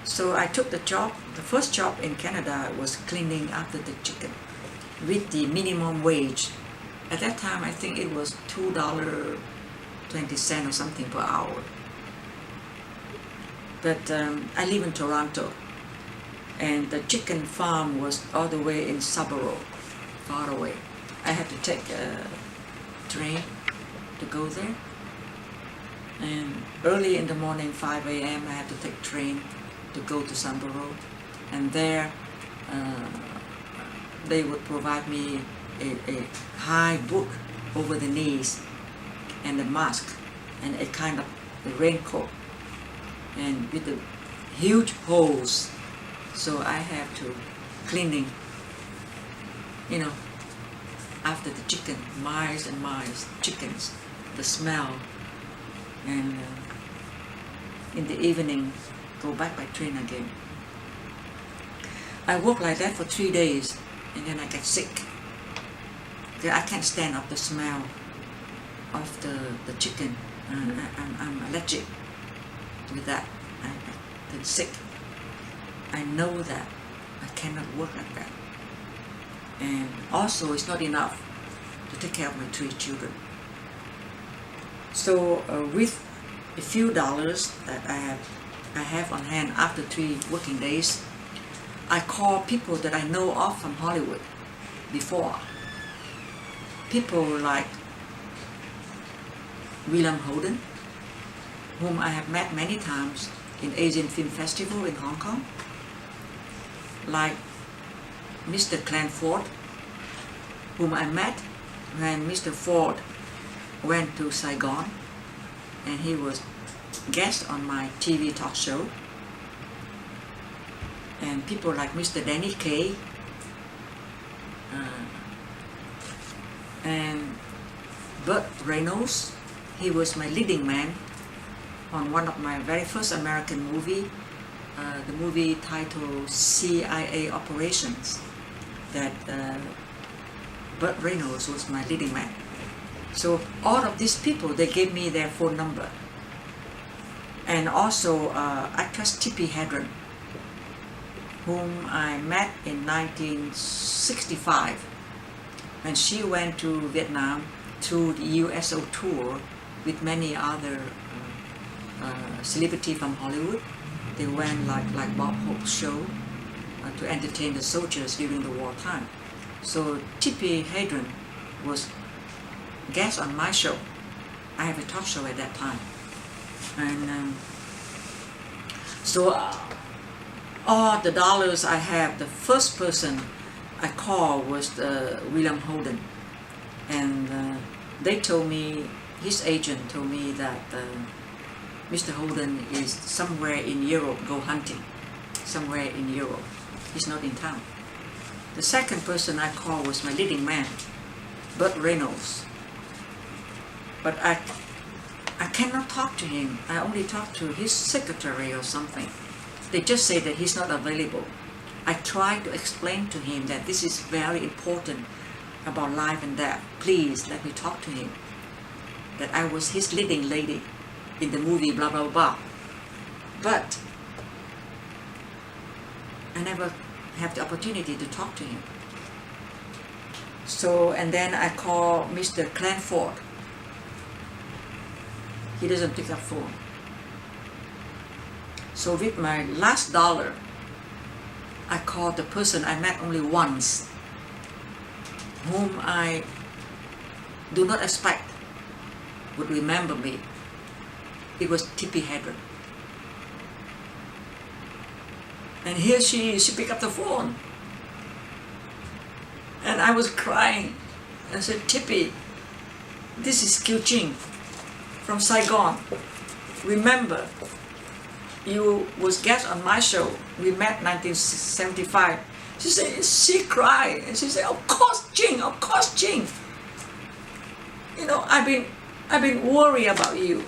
So I took the job. The first job in Canada was cleaning after the chicken with the minimum wage. At that time, I think it was $2.20 or something per hour. But I live in Toronto, and the chicken farm was all the way in Scarborough, far away. I had to take a train to go there. And early in the morning, 5 a.m., I had to take train to go to Scarborough. And there, they would provide me a high book over the knees and a mask and a kind of a raincoat and with the huge holes. So I have to cleaning, after the chicken, miles and miles, chickens, the smell, and in the evening go back by train again. I worked like that for 3 days, and then I get sick. I can't stand up the smell of the chicken. I'm allergic with that. I get sick. I know that I cannot work like that. And also, it's not enough to take care of my 3 children. So with a few dollars that I have on hand after 3 working days, I call people that I know of from Hollywood before. People like William Holden, whom I have met many times in Asian Film Festival in Hong Kong, like Mr. Clanford, whom I met when Mr. Ford went to Saigon, and he was guest on my TV talk show. And people like Mr. Danny Kaye, and Burt Reynolds. He was my leading man on one of my very first American movie, the movie titled CIA Operations, that Burt Reynolds was my leading man. So all of these people, they gave me their phone number. And also actress Tippi Hedren, whom I met in 1965 when she went to Vietnam through the USO tour with many other celebrities from Hollywood. They went like Bob Hope's show to entertain the soldiers during the wartime. So Tippi Hedren was guest on my show. I have a talk show at that time. And so all the dollars I have, the first person I called was William Holden, and they told me, his agent told me that Mr. Holden is somewhere in Europe, go hunting, somewhere in Europe. He's not in town. The second person I called was my leading man, Burt Reynolds, but I cannot talk to him. I only talk to his secretary or something. They just say that he's not available. I try to explain to him that this is very important about life and death. Please let me talk to him. That I was his leading lady in the movie blah blah blah. But I never have the opportunity to talk to him. So, and then I call Mr. Clanford. He doesn't pick up phone. So with my last dollar, I called the person I met only once, whom I do not expect would remember me. It was Tippi Hedren. And here she picked up the phone. And I was crying. I said, Tippi, this is Kiu Ching from Saigon. Remember, you was guest on my show. We met 1975. She said, she cried, and she said, of course, Ching, of course, Ching. You know, I've been worried about you.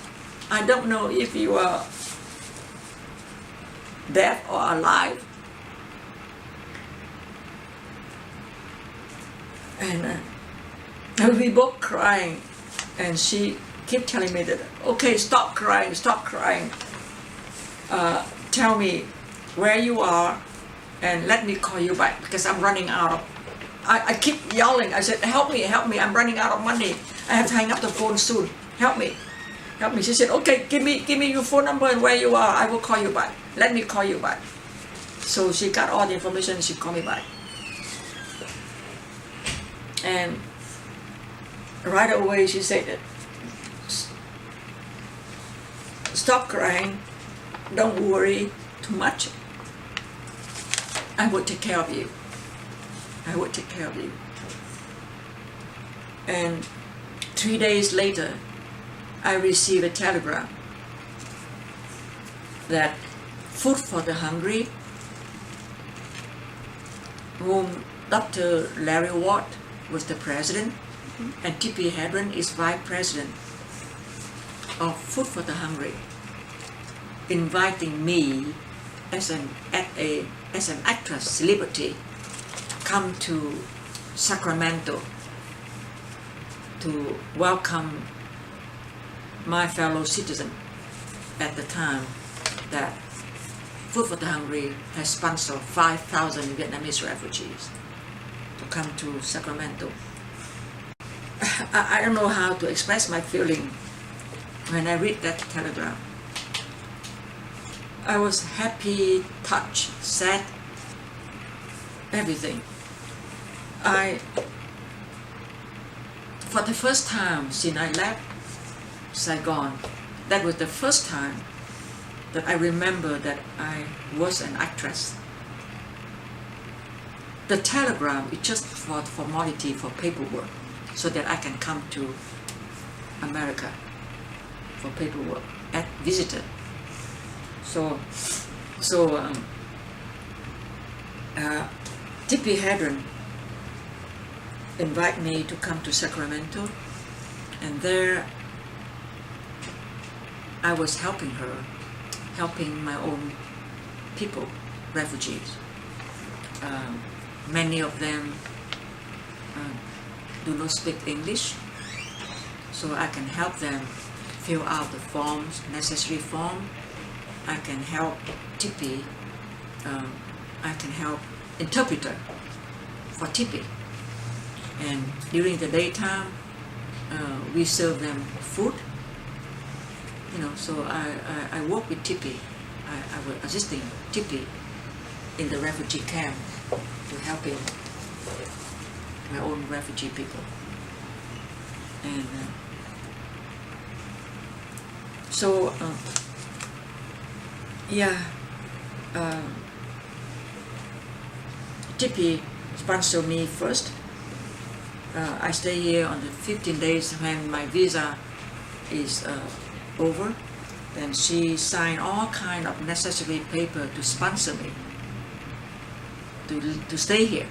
I don't know if you are dead or alive. And we both crying, and she keep telling me that, okay, stop crying, tell me where you are and let me call you back because I'm running out of, I keep yelling. I said, help me, I'm running out of money. I have to hang up the phone soon. Help me. She said, okay, give me your phone number and where you are. I will call you back. Let me call you back. So she got all the information. She called me back. And right away she said that, stop crying. Don't worry too much. I will take care of you. And 3 days later, I received a telegram that Food for the Hungry, whom Dr. Larry Watt was the president, and Tippi Hedren is vice president of Food for the Hungry, inviting me as an actress celebrity come to Sacramento to welcome my fellow citizen at the time that Food for the Hungry has sponsored 5,000 Vietnamese refugees to come to Sacramento. I don't know how to express my feeling when I read that telegram. I was happy, touched, sad, everything. For the first time since I left Saigon, that was the first time that I remember that I was an actress. The telegram is just for formality, for paperwork, so that I can come to America for paperwork as visitor. Tippi Hedren invited me to come to Sacramento, and there I was helping her, helping my own people, refugees. Many of them do not speak English, so I can help them fill out the forms, necessary form. I can help Tippi, I can help interpreter for Tippi. And during the daytime, we serve them food. So I work with Tippi. I was assisting Tippi in the refugee camp to helping my own refugee people. And Tippi sponsored me first. I stay here on the 15 days when my visa is over. Then she signed all kind of necessary paper to sponsor me to stay here.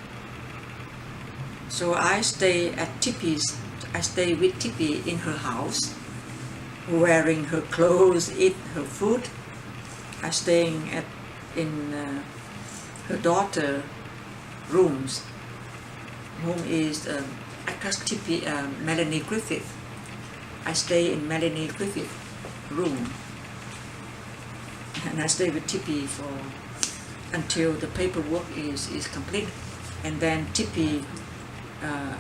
So I stay with Tippi in her house, wearing her clothes, eat her food. I staying in her daughter rooms, whom is actress Tippi, Melanie Griffith. I stay in Melanie Griffith room, and I stay with Tippi until the paperwork is complete, and then Tippi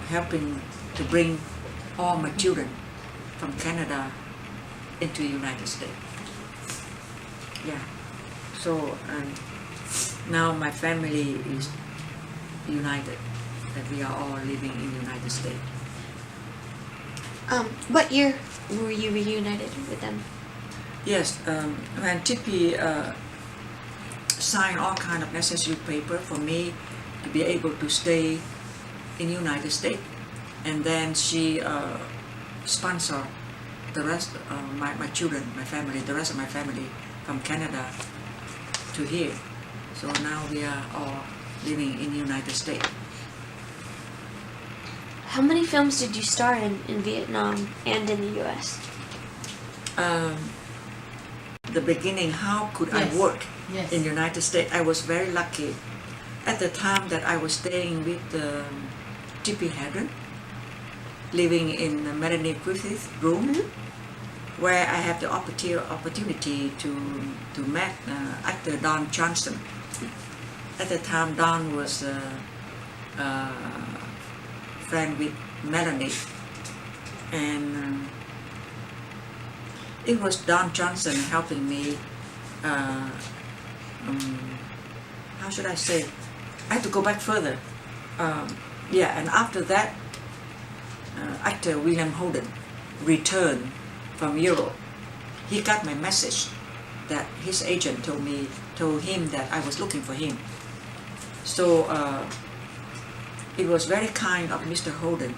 helping to bring all my children from Canada into the United States. Yeah. So now my family is united, that we are all living in the United States. What year were you reunited with them? Yes, when Tippi signed all kind of necessary paper for me to be able to stay in the United States, and then she sponsored the rest of my children, my family, the rest of my family from Canada to here. So now we are all living in the United States. How many films did you star in Vietnam and in the U.S.? The beginning, how could I work in the United States? I was very lucky. At the time that I was staying with Tippi Hedren, living in Melanie Griffith's room, where I have the opportunity to meet actor Don Johnson. At the time, Don was friend with Melanie, and it was Don Johnson helping me. How should I say? I have to go back further. And after that, actor William Holden returned from Europe. He got my message that his agent told him that I was looking for him. So it was very kind of Mr. Holden.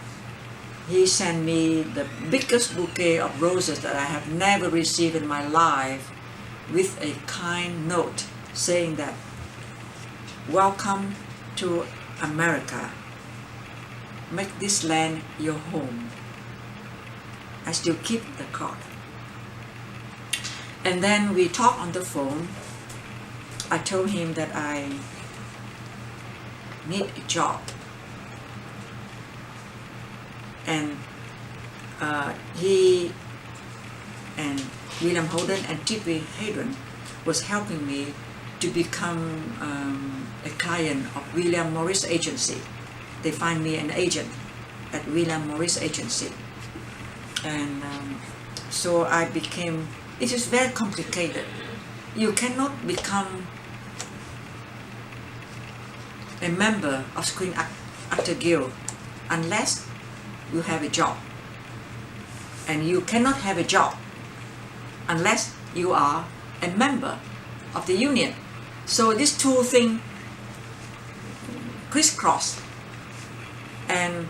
He sent me the biggest bouquet of roses that I have never received in my life, with a kind note saying that, "Welcome to America. Make this land your home." I still keep the card. And then we talked on the phone. I told him that I need a job. And he and William Holden and T.P. Hadron was helping me to become a client of William Morris Agency. They find me an agent at William Morris Agency. And so I became, it is very complicated. You cannot become a member of Screen Actor Guild unless you have a job. And you cannot have a job unless you are a member of the union. So these two things crisscross. And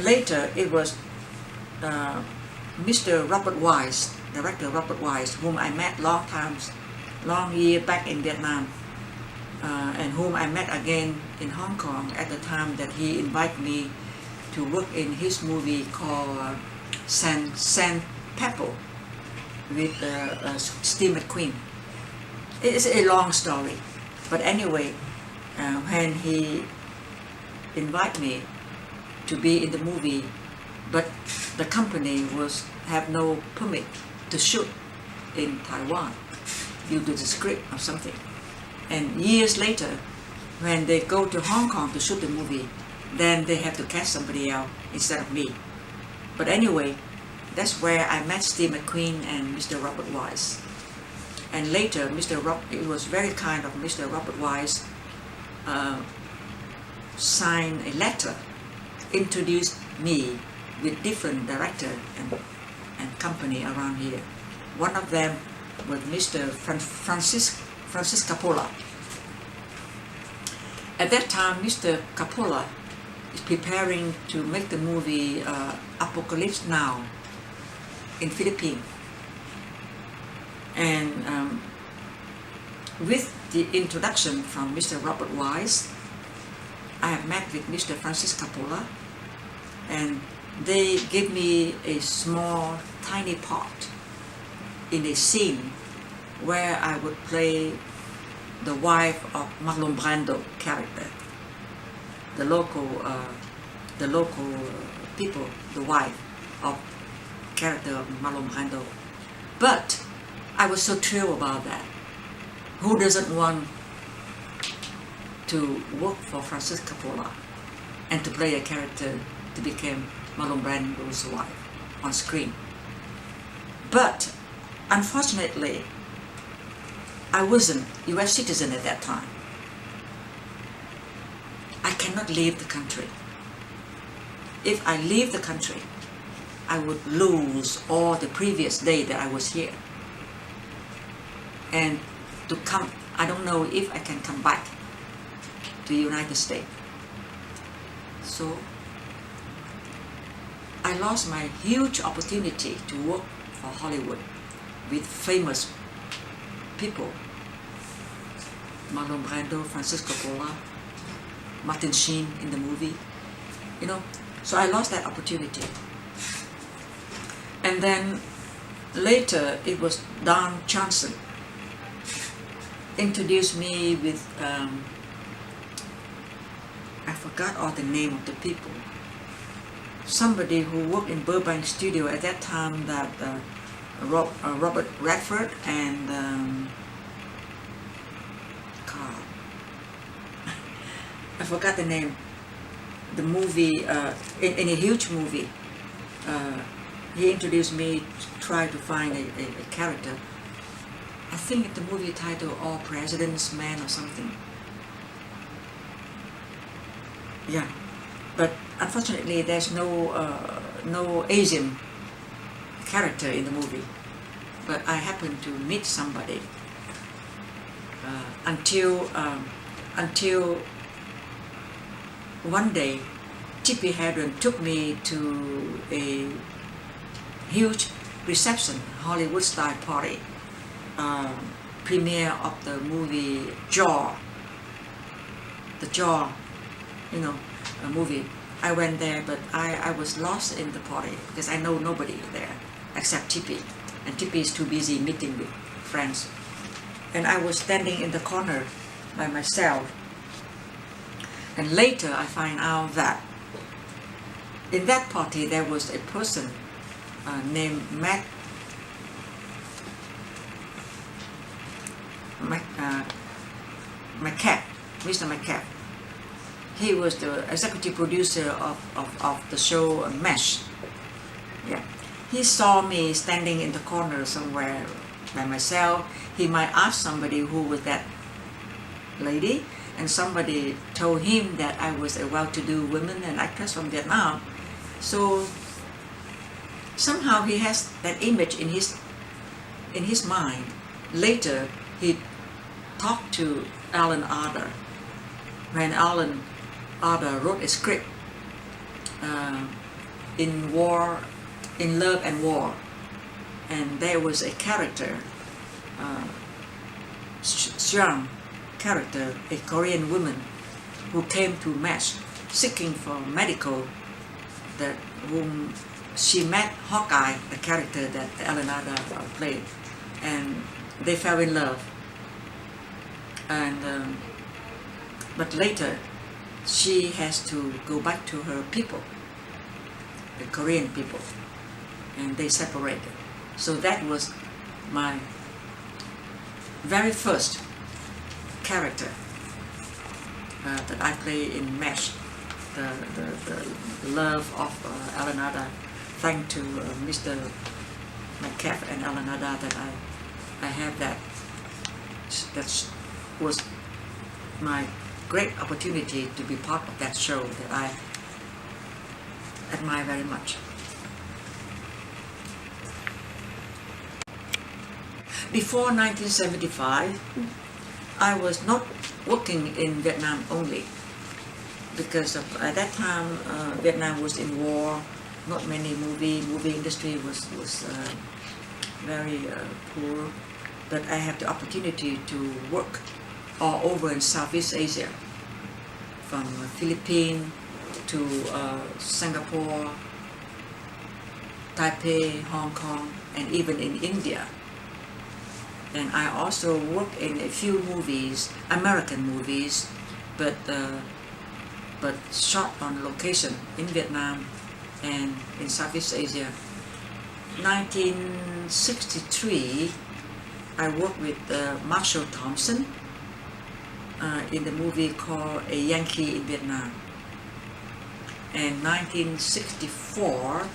later it was Mr. Robert Wise, director Robert Wise, whom I met long year back in Vietnam, and whom I met again in Hong Kong at the time that he invited me to work in his movie called Sandpaper with Steve McQueen. It is a long story, but anyway, when he invited me to be in the movie, but the company have no permit to shoot in Taiwan due to the script or something. And years later, when they go to Hong Kong to shoot the movie, then they have to cast somebody else instead of me. But anyway, that's where I met Steve McQueen and Mr. Robert Wise. And later, it was very kind of Mr. Robert Wise signed a letter, introduced me with different director and company around here. One of them was Mr. Francis Coppola. At that time, Mr. Coppola is preparing to make the movie Apocalypse Now in Philippines. And with the introduction from Mr. Robert Wise, I have met with Mr. Francis Coppola, and they gave me a small, tiny part in a scene where I would play the wife of Marlon Brando character, the local people, the wife of character of Marlon Brando. But I was so thrilled about that. Who doesn't want to work for Francis Coppola and to play a character to become Marlon Brando's wife on screen? But unfortunately, I wasn't US citizen at that time. I cannot leave the country. If I leave the country, I would lose all the previous day that I was here. And to come, I don't know if I can come back to the United States. So I lost my huge opportunity to work for Hollywood with famous people, Marlon Brando, Francis Coppola, Martin Sheen in the movie, so I lost that opportunity. And then later it was Don Johnson introduced me with, I forgot all the name of the people, somebody who worked in Burbank studio at that time, that Robert Redford and God, I forgot the name. The movie, in a huge movie, he introduced me to try to find a character. I think the movie title All President's Man or something. Yeah, but unfortunately there's no Asian character in the movie. But I happened to meet somebody until one day Tippi Hedren took me to a huge reception, Hollywood style party, premiere of the movie Jaw. The Jaw, you know, a movie. I went there, but I was lost in the party because I know nobody there except Tippi, and Tippi is too busy meeting with friends. And I was standing in the corner by myself. And later I find out that in that party there was a person named McCabe, Mr. McCabe. He was the executive producer of the show MASH. Yeah. He saw me standing in the corner somewhere by myself. He might ask somebody who was that lady, and somebody told him that I was a well-to-do woman and actress from Vietnam. So somehow he has that image in his mind. Later he talked to Alan Alda. When Alan Alda wrote a script in Love and War, and there was a character, Seong character, a Korean woman who came to MASH seeking for medical, that whom she met Hawkeye, the character that Alan Alda played, and they fell in love. And but later she has to go back to her people, the Korean people, and they separated. So that was my very first character that I play in MASH, the love of Alan Alda. Thanks to Mr. McCabe and Alan Alda that I have that. That was my great opportunity to be part of that show that I admire very much. Before 1975, I was not working in Vietnam only, because at that time Vietnam was in war. Not many movie industry was very poor, but I had the opportunity to work all over in Southeast Asia, from Philippines to Singapore, Taipei, Hong Kong, and even in India. And I also worked in a few movies, American movies, but shot on location in Vietnam and in Southeast Asia. 1963, I worked with Marshall Thompson in the movie called A Yankee in Vietnam. And 1964,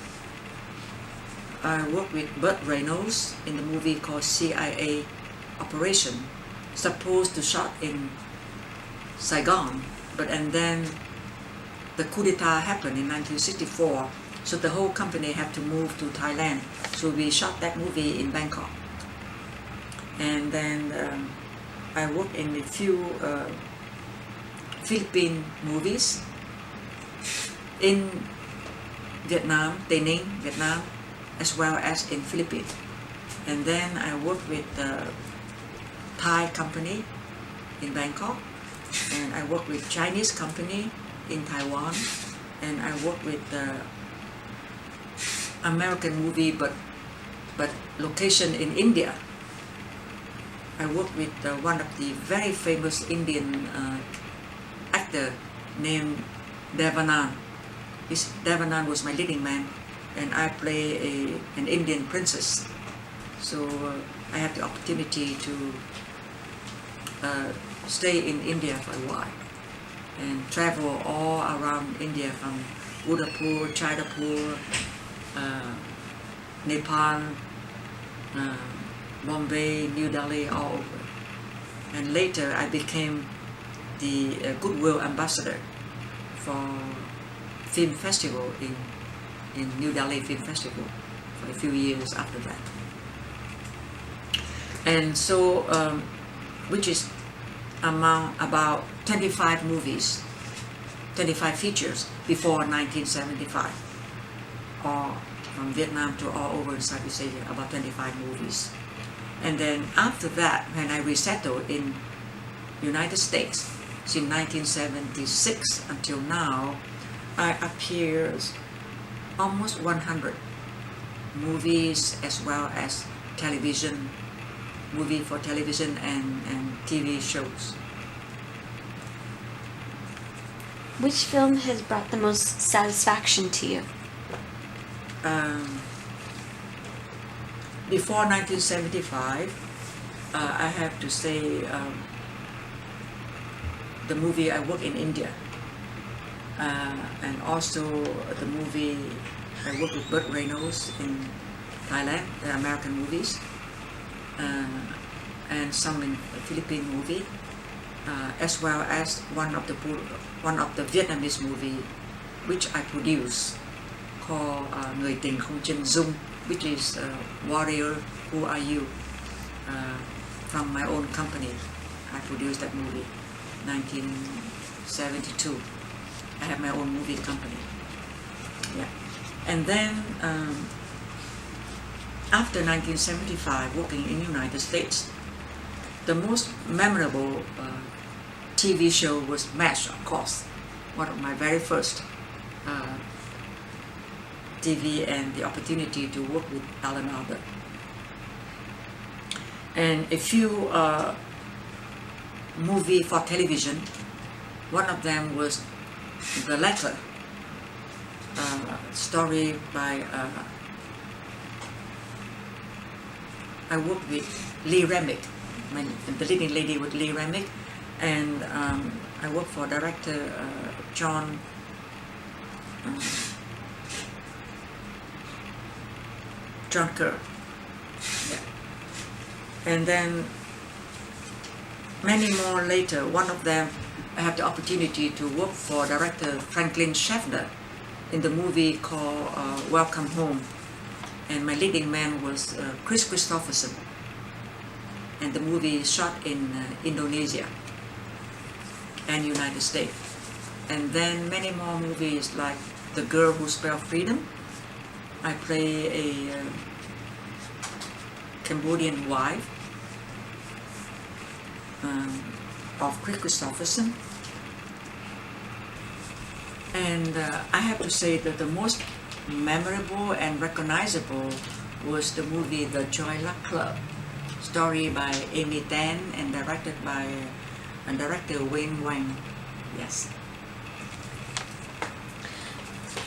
I worked with Burt Reynolds in the movie called CIA Operation, supposed to shot in Saigon, and then the coup d'etat happened in 1964, so the whole company had to move to Thailand. So we shot that movie in Bangkok. And then I worked in a few Philippine movies in Vietnam, Tây Ninh, Vietnam, as well as in Philippines. And then I worked with the Thai company in Bangkok, and I worked with Chinese company in Taiwan, and I worked with the American movie but location in India. I worked with one of the very famous Indian actor named Devanand Devanand was my leading man, and I play an Indian princess. So I had the opportunity to stay in India for a while and travel all around India from Udaipur, Chaitapur, Nepal, Bombay, New Delhi, all over. And later I became the Goodwill Ambassador for film festival in New Delhi Film Festival for a few years after that. And so, which is among about 25 movies, 25 features before 1975, or from Vietnam to all over Southeast Asia, about 25 movies. And then after that, when I resettled in United States, since 1976 until now, I appeared almost 100 movies as well as television, movie for television and TV shows. Which film has brought the most satisfaction to you? Before 1975, I have to say the movie I worked in India, and also the movie I worked with Burt Reynolds in Thailand, the American movies, and some in the Philippine movie, as well as one of the Vietnamese movie which I produced called Người tình không chân dung, which is Warrior, Who Are You? From my own company. I produced that movie, 1972. I have my own movie company. Yeah, and then after 1975, working in the United States, the most memorable TV show was MASH, of course, one of my very first TV, and the opportunity to work with Alan Albert. And a few movie for television. One of them was The Letter, story by I worked with Lee Remick, the leading lady with Lee Remick, and I worked for director John Kerr. Yeah. And then many more later, one of them I had the opportunity to work for director Franklin Schaffner in the movie called Welcome Home, and my leading man was Chris Christopherson, and the movie is shot in Indonesia and United States. And then many more movies like The Girl Who Spelled Freedom. I play a Cambodian wife of Chris Christopherson. And I have to say that the most memorable and recognizable was the movie The Joy Luck Club, story by Amy Tan and directed by director Wayne Wang. Yes.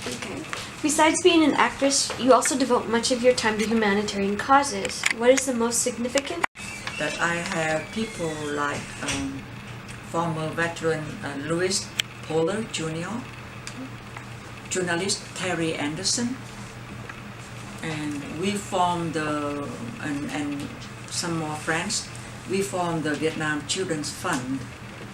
Okay. Besides being an actress, you also devote much of your time to humanitarian causes. What is the most significant? That I have people like former veteran Louis Poller Jr., journalist Terry Anderson, and we formed and some more friends, we formed the Vietnam Children's Fund.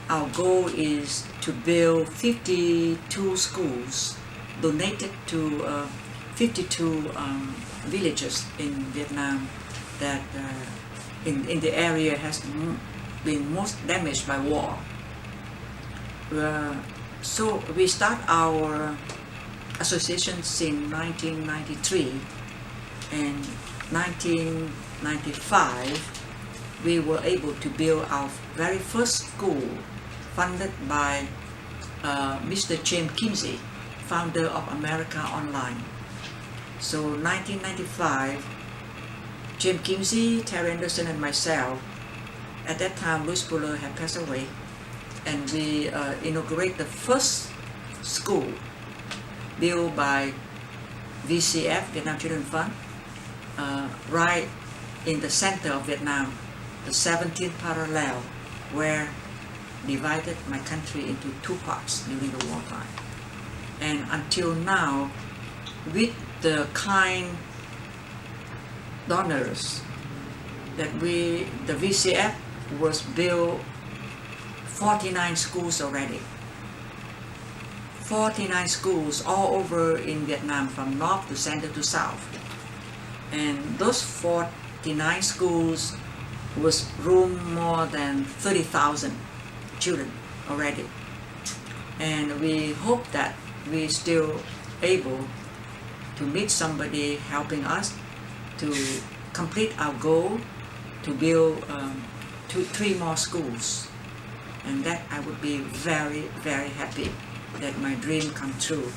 Our goal is to build 52 schools donated to 52 villages in Vietnam that in the area has been most damaged by war. So we start our association in 1993, and 1995 we were able to build our very first school funded by Mr. James Kinsey, founder of America Online. So 1995, James Kinsey, Terry Anderson and myself, at that time Louis Poller had passed away, and we inaugurated the first school built by VCF, Vietnam Children Fund, right in the center of Vietnam, the 17th parallel, where divided my country into two parts during the wartime. And until now, with the kind donors that the VCF was built 49 schools already. 49 schools all over in Vietnam, from north to center to south. And those 49 schools was room more than 30,000 children already. And we hope that we still able to meet somebody helping us to complete our goal to build 3 more schools. And that I would be very, very happy that my dream come true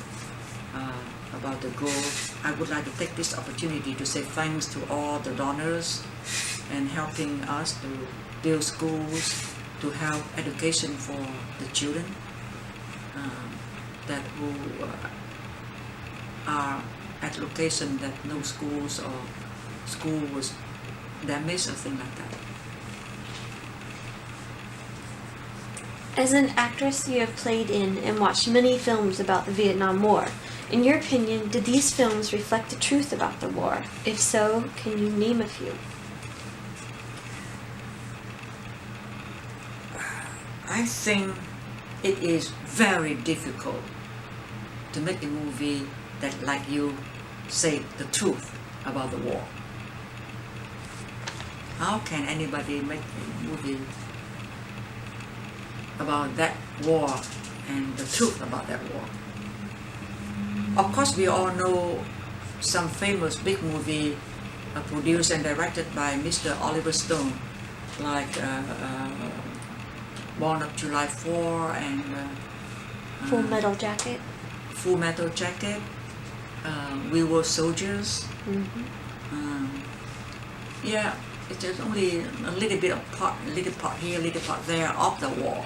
about the goal. I would like to take this opportunity to say thanks to all the donors and helping us to build schools, to help education for the children that who are at location that no schools or school was damaged or things like that. As an actress, you have played in and watched many films about the Vietnam War. In your opinion, did these films reflect the truth about the war? If so, can you name a few? I think it is very difficult to make a movie that, like you say, the truth about the war. How can anybody make a movie about that war and the truth about that war? Of course, we all know some famous big movie produced and directed by Mr. Oliver Stone, like Born of July 4 and Full Metal Jacket. Full Metal Jacket, We Were Soldiers. Yeah, it's just only a little bit of part here, little part there of the war.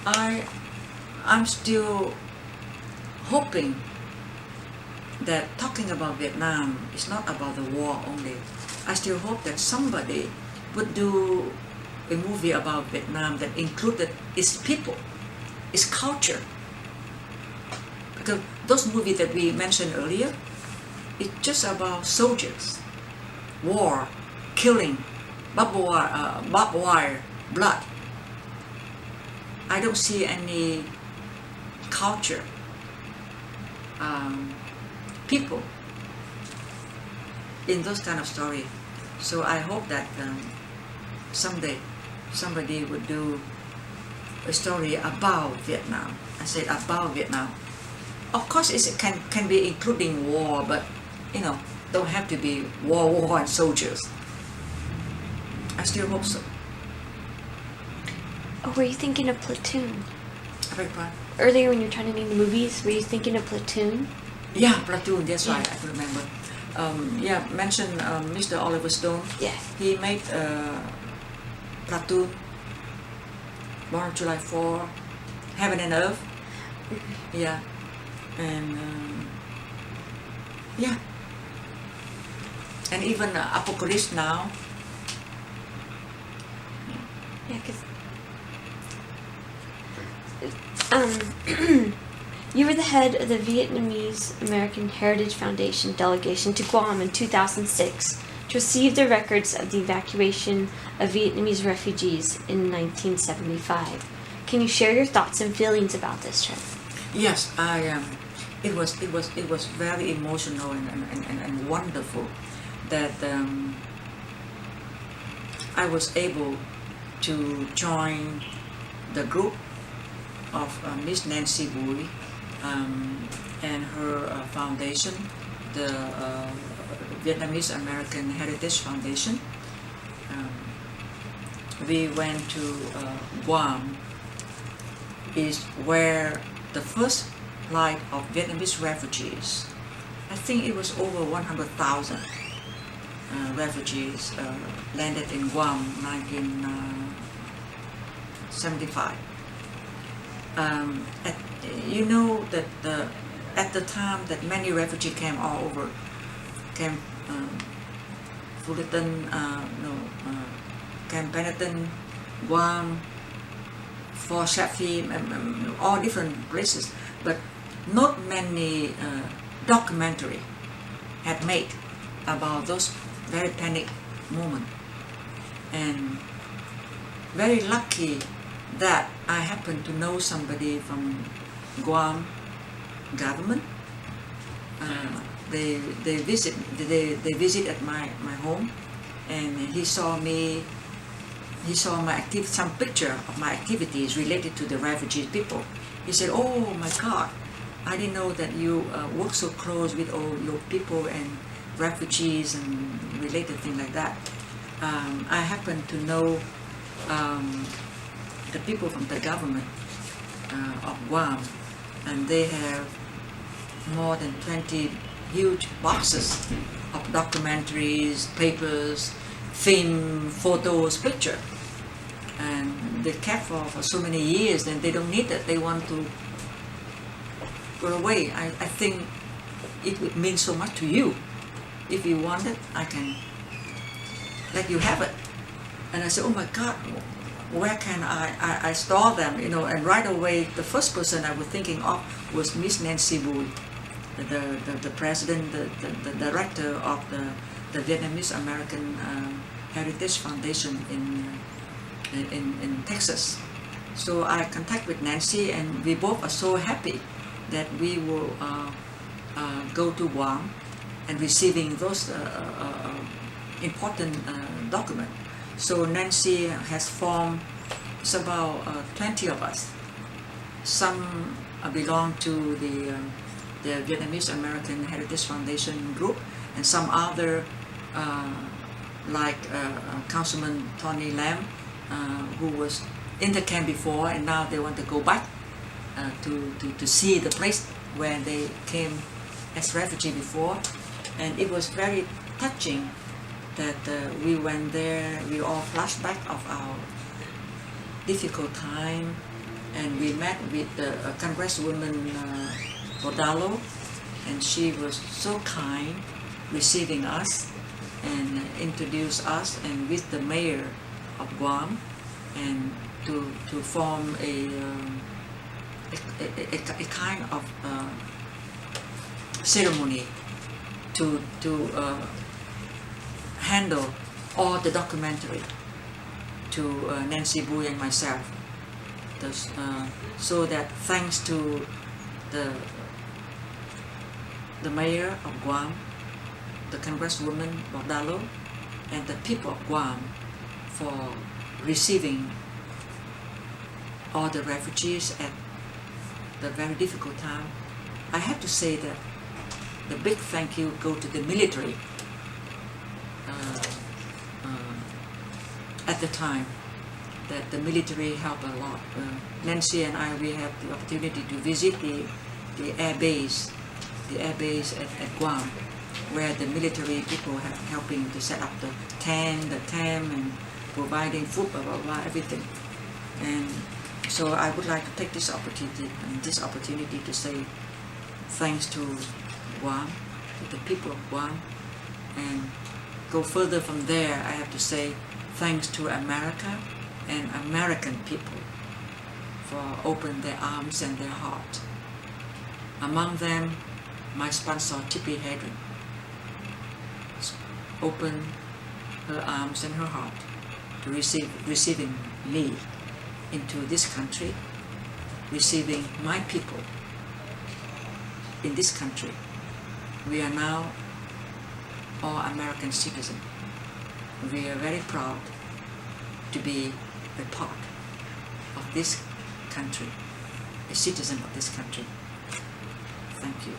I'm still hoping that talking about Vietnam is not about the war only. I still hope that somebody would do a movie about Vietnam that included its people, its culture. Because those movies that we mentioned earlier, it's just about soldiers, war, killing, barbed wire, blood. I don't see any culture, people in those kind of story. So I hope that someday somebody would do a story about Vietnam. I said about Vietnam. Of course, it can be including war, but don't have to be war and soldiers. I still hope so. Or were you thinking of Platoon? I beg your pardon? Earlier when you were trying to name the movies, were you thinking of Platoon? Yeah, Platoon, that's right, I can remember. Mention Mr. Oliver Stone. Yeah. He made Platoon, Born on July 4, Heaven and Earth. Yeah. And and even Apocalypse Now. Yeah, because you were the head of the Vietnamese American Heritage Foundation delegation to Guam in 2006 to receive the records of the evacuation of Vietnamese refugees in 1975. Can you share your thoughts and feelings about this trip? Yes, it was very emotional and wonderful that I was able to join the group of Miss Nancy Bui and her foundation, the Vietnamese American Heritage Foundation. We went to Guam, is where the first flight of Vietnamese refugees, I think it was over 100,000 refugees landed in Guam 1975. You know that at the time that many refugees came all over, came Fullerton, Camp Pendleton, Guam, Fort Chaffee, all different places, but not many documentary had made about those very panic moment. And very lucky that I happened to know somebody from Guam government. They visit at my home, and he saw my some picture of my activities related to the refugee people. He said, "Oh my God, I didn't know that you work so close with all your people and refugees and related things like that." I happen to know the people from the government of Guam, and they have more than 20 huge boxes of documentaries, papers, film, photos, picture, and they kept for so many years, and they don't need it. They want to go away. I think it would mean so much to you. If you want it, I can let you have it. And I said, "Oh my God, where can I store them?" And right away, the first person I was thinking of was Miss Nancy Bui, the president, the director of the Vietnamese American Heritage Foundation in Texas. So I contact with Nancy, and we both are so happy that we will go to Guam and receiving those important documents. So Nancy has formed, it's about 20 of us. Some belong to the Vietnamese American Heritage Foundation group, and some other like Councilman Tony Lam, who was in the camp before, and now they want to go back to see the place where they came as refugee before. And it was very touching that we went there. We all flashed back of our difficult time, and we met with Congresswoman Bordalo, and she was so kind, receiving us and introduced us, and with the mayor of Guam, and to form a kind of ceremony to handle all the documentary to Nancy Bui and myself. So that thanks to the mayor of Guam, the Congresswoman Bordalo, and the people of Guam for receiving all the refugees at the very difficult time. I have to say that the big thank you go to the military at the time, that the military helped a lot. Nancy and I, we had the opportunity to visit the air base at Guam, where the military people have helping to set up the tent, and providing food, blah, blah, blah, everything. And so I would like to take this opportunity to say thanks to Guam, to the people of Guam, and go further from there. I have to say thanks to America and American people for opening their arms and their heart. Among them, my sponsor, Tippi Hedren, opened her arms and her heart to receiving me into this country, receiving my people in this country. We are now all American citizens. We are very proud to be a part of this country, a citizen of this country. Thank you.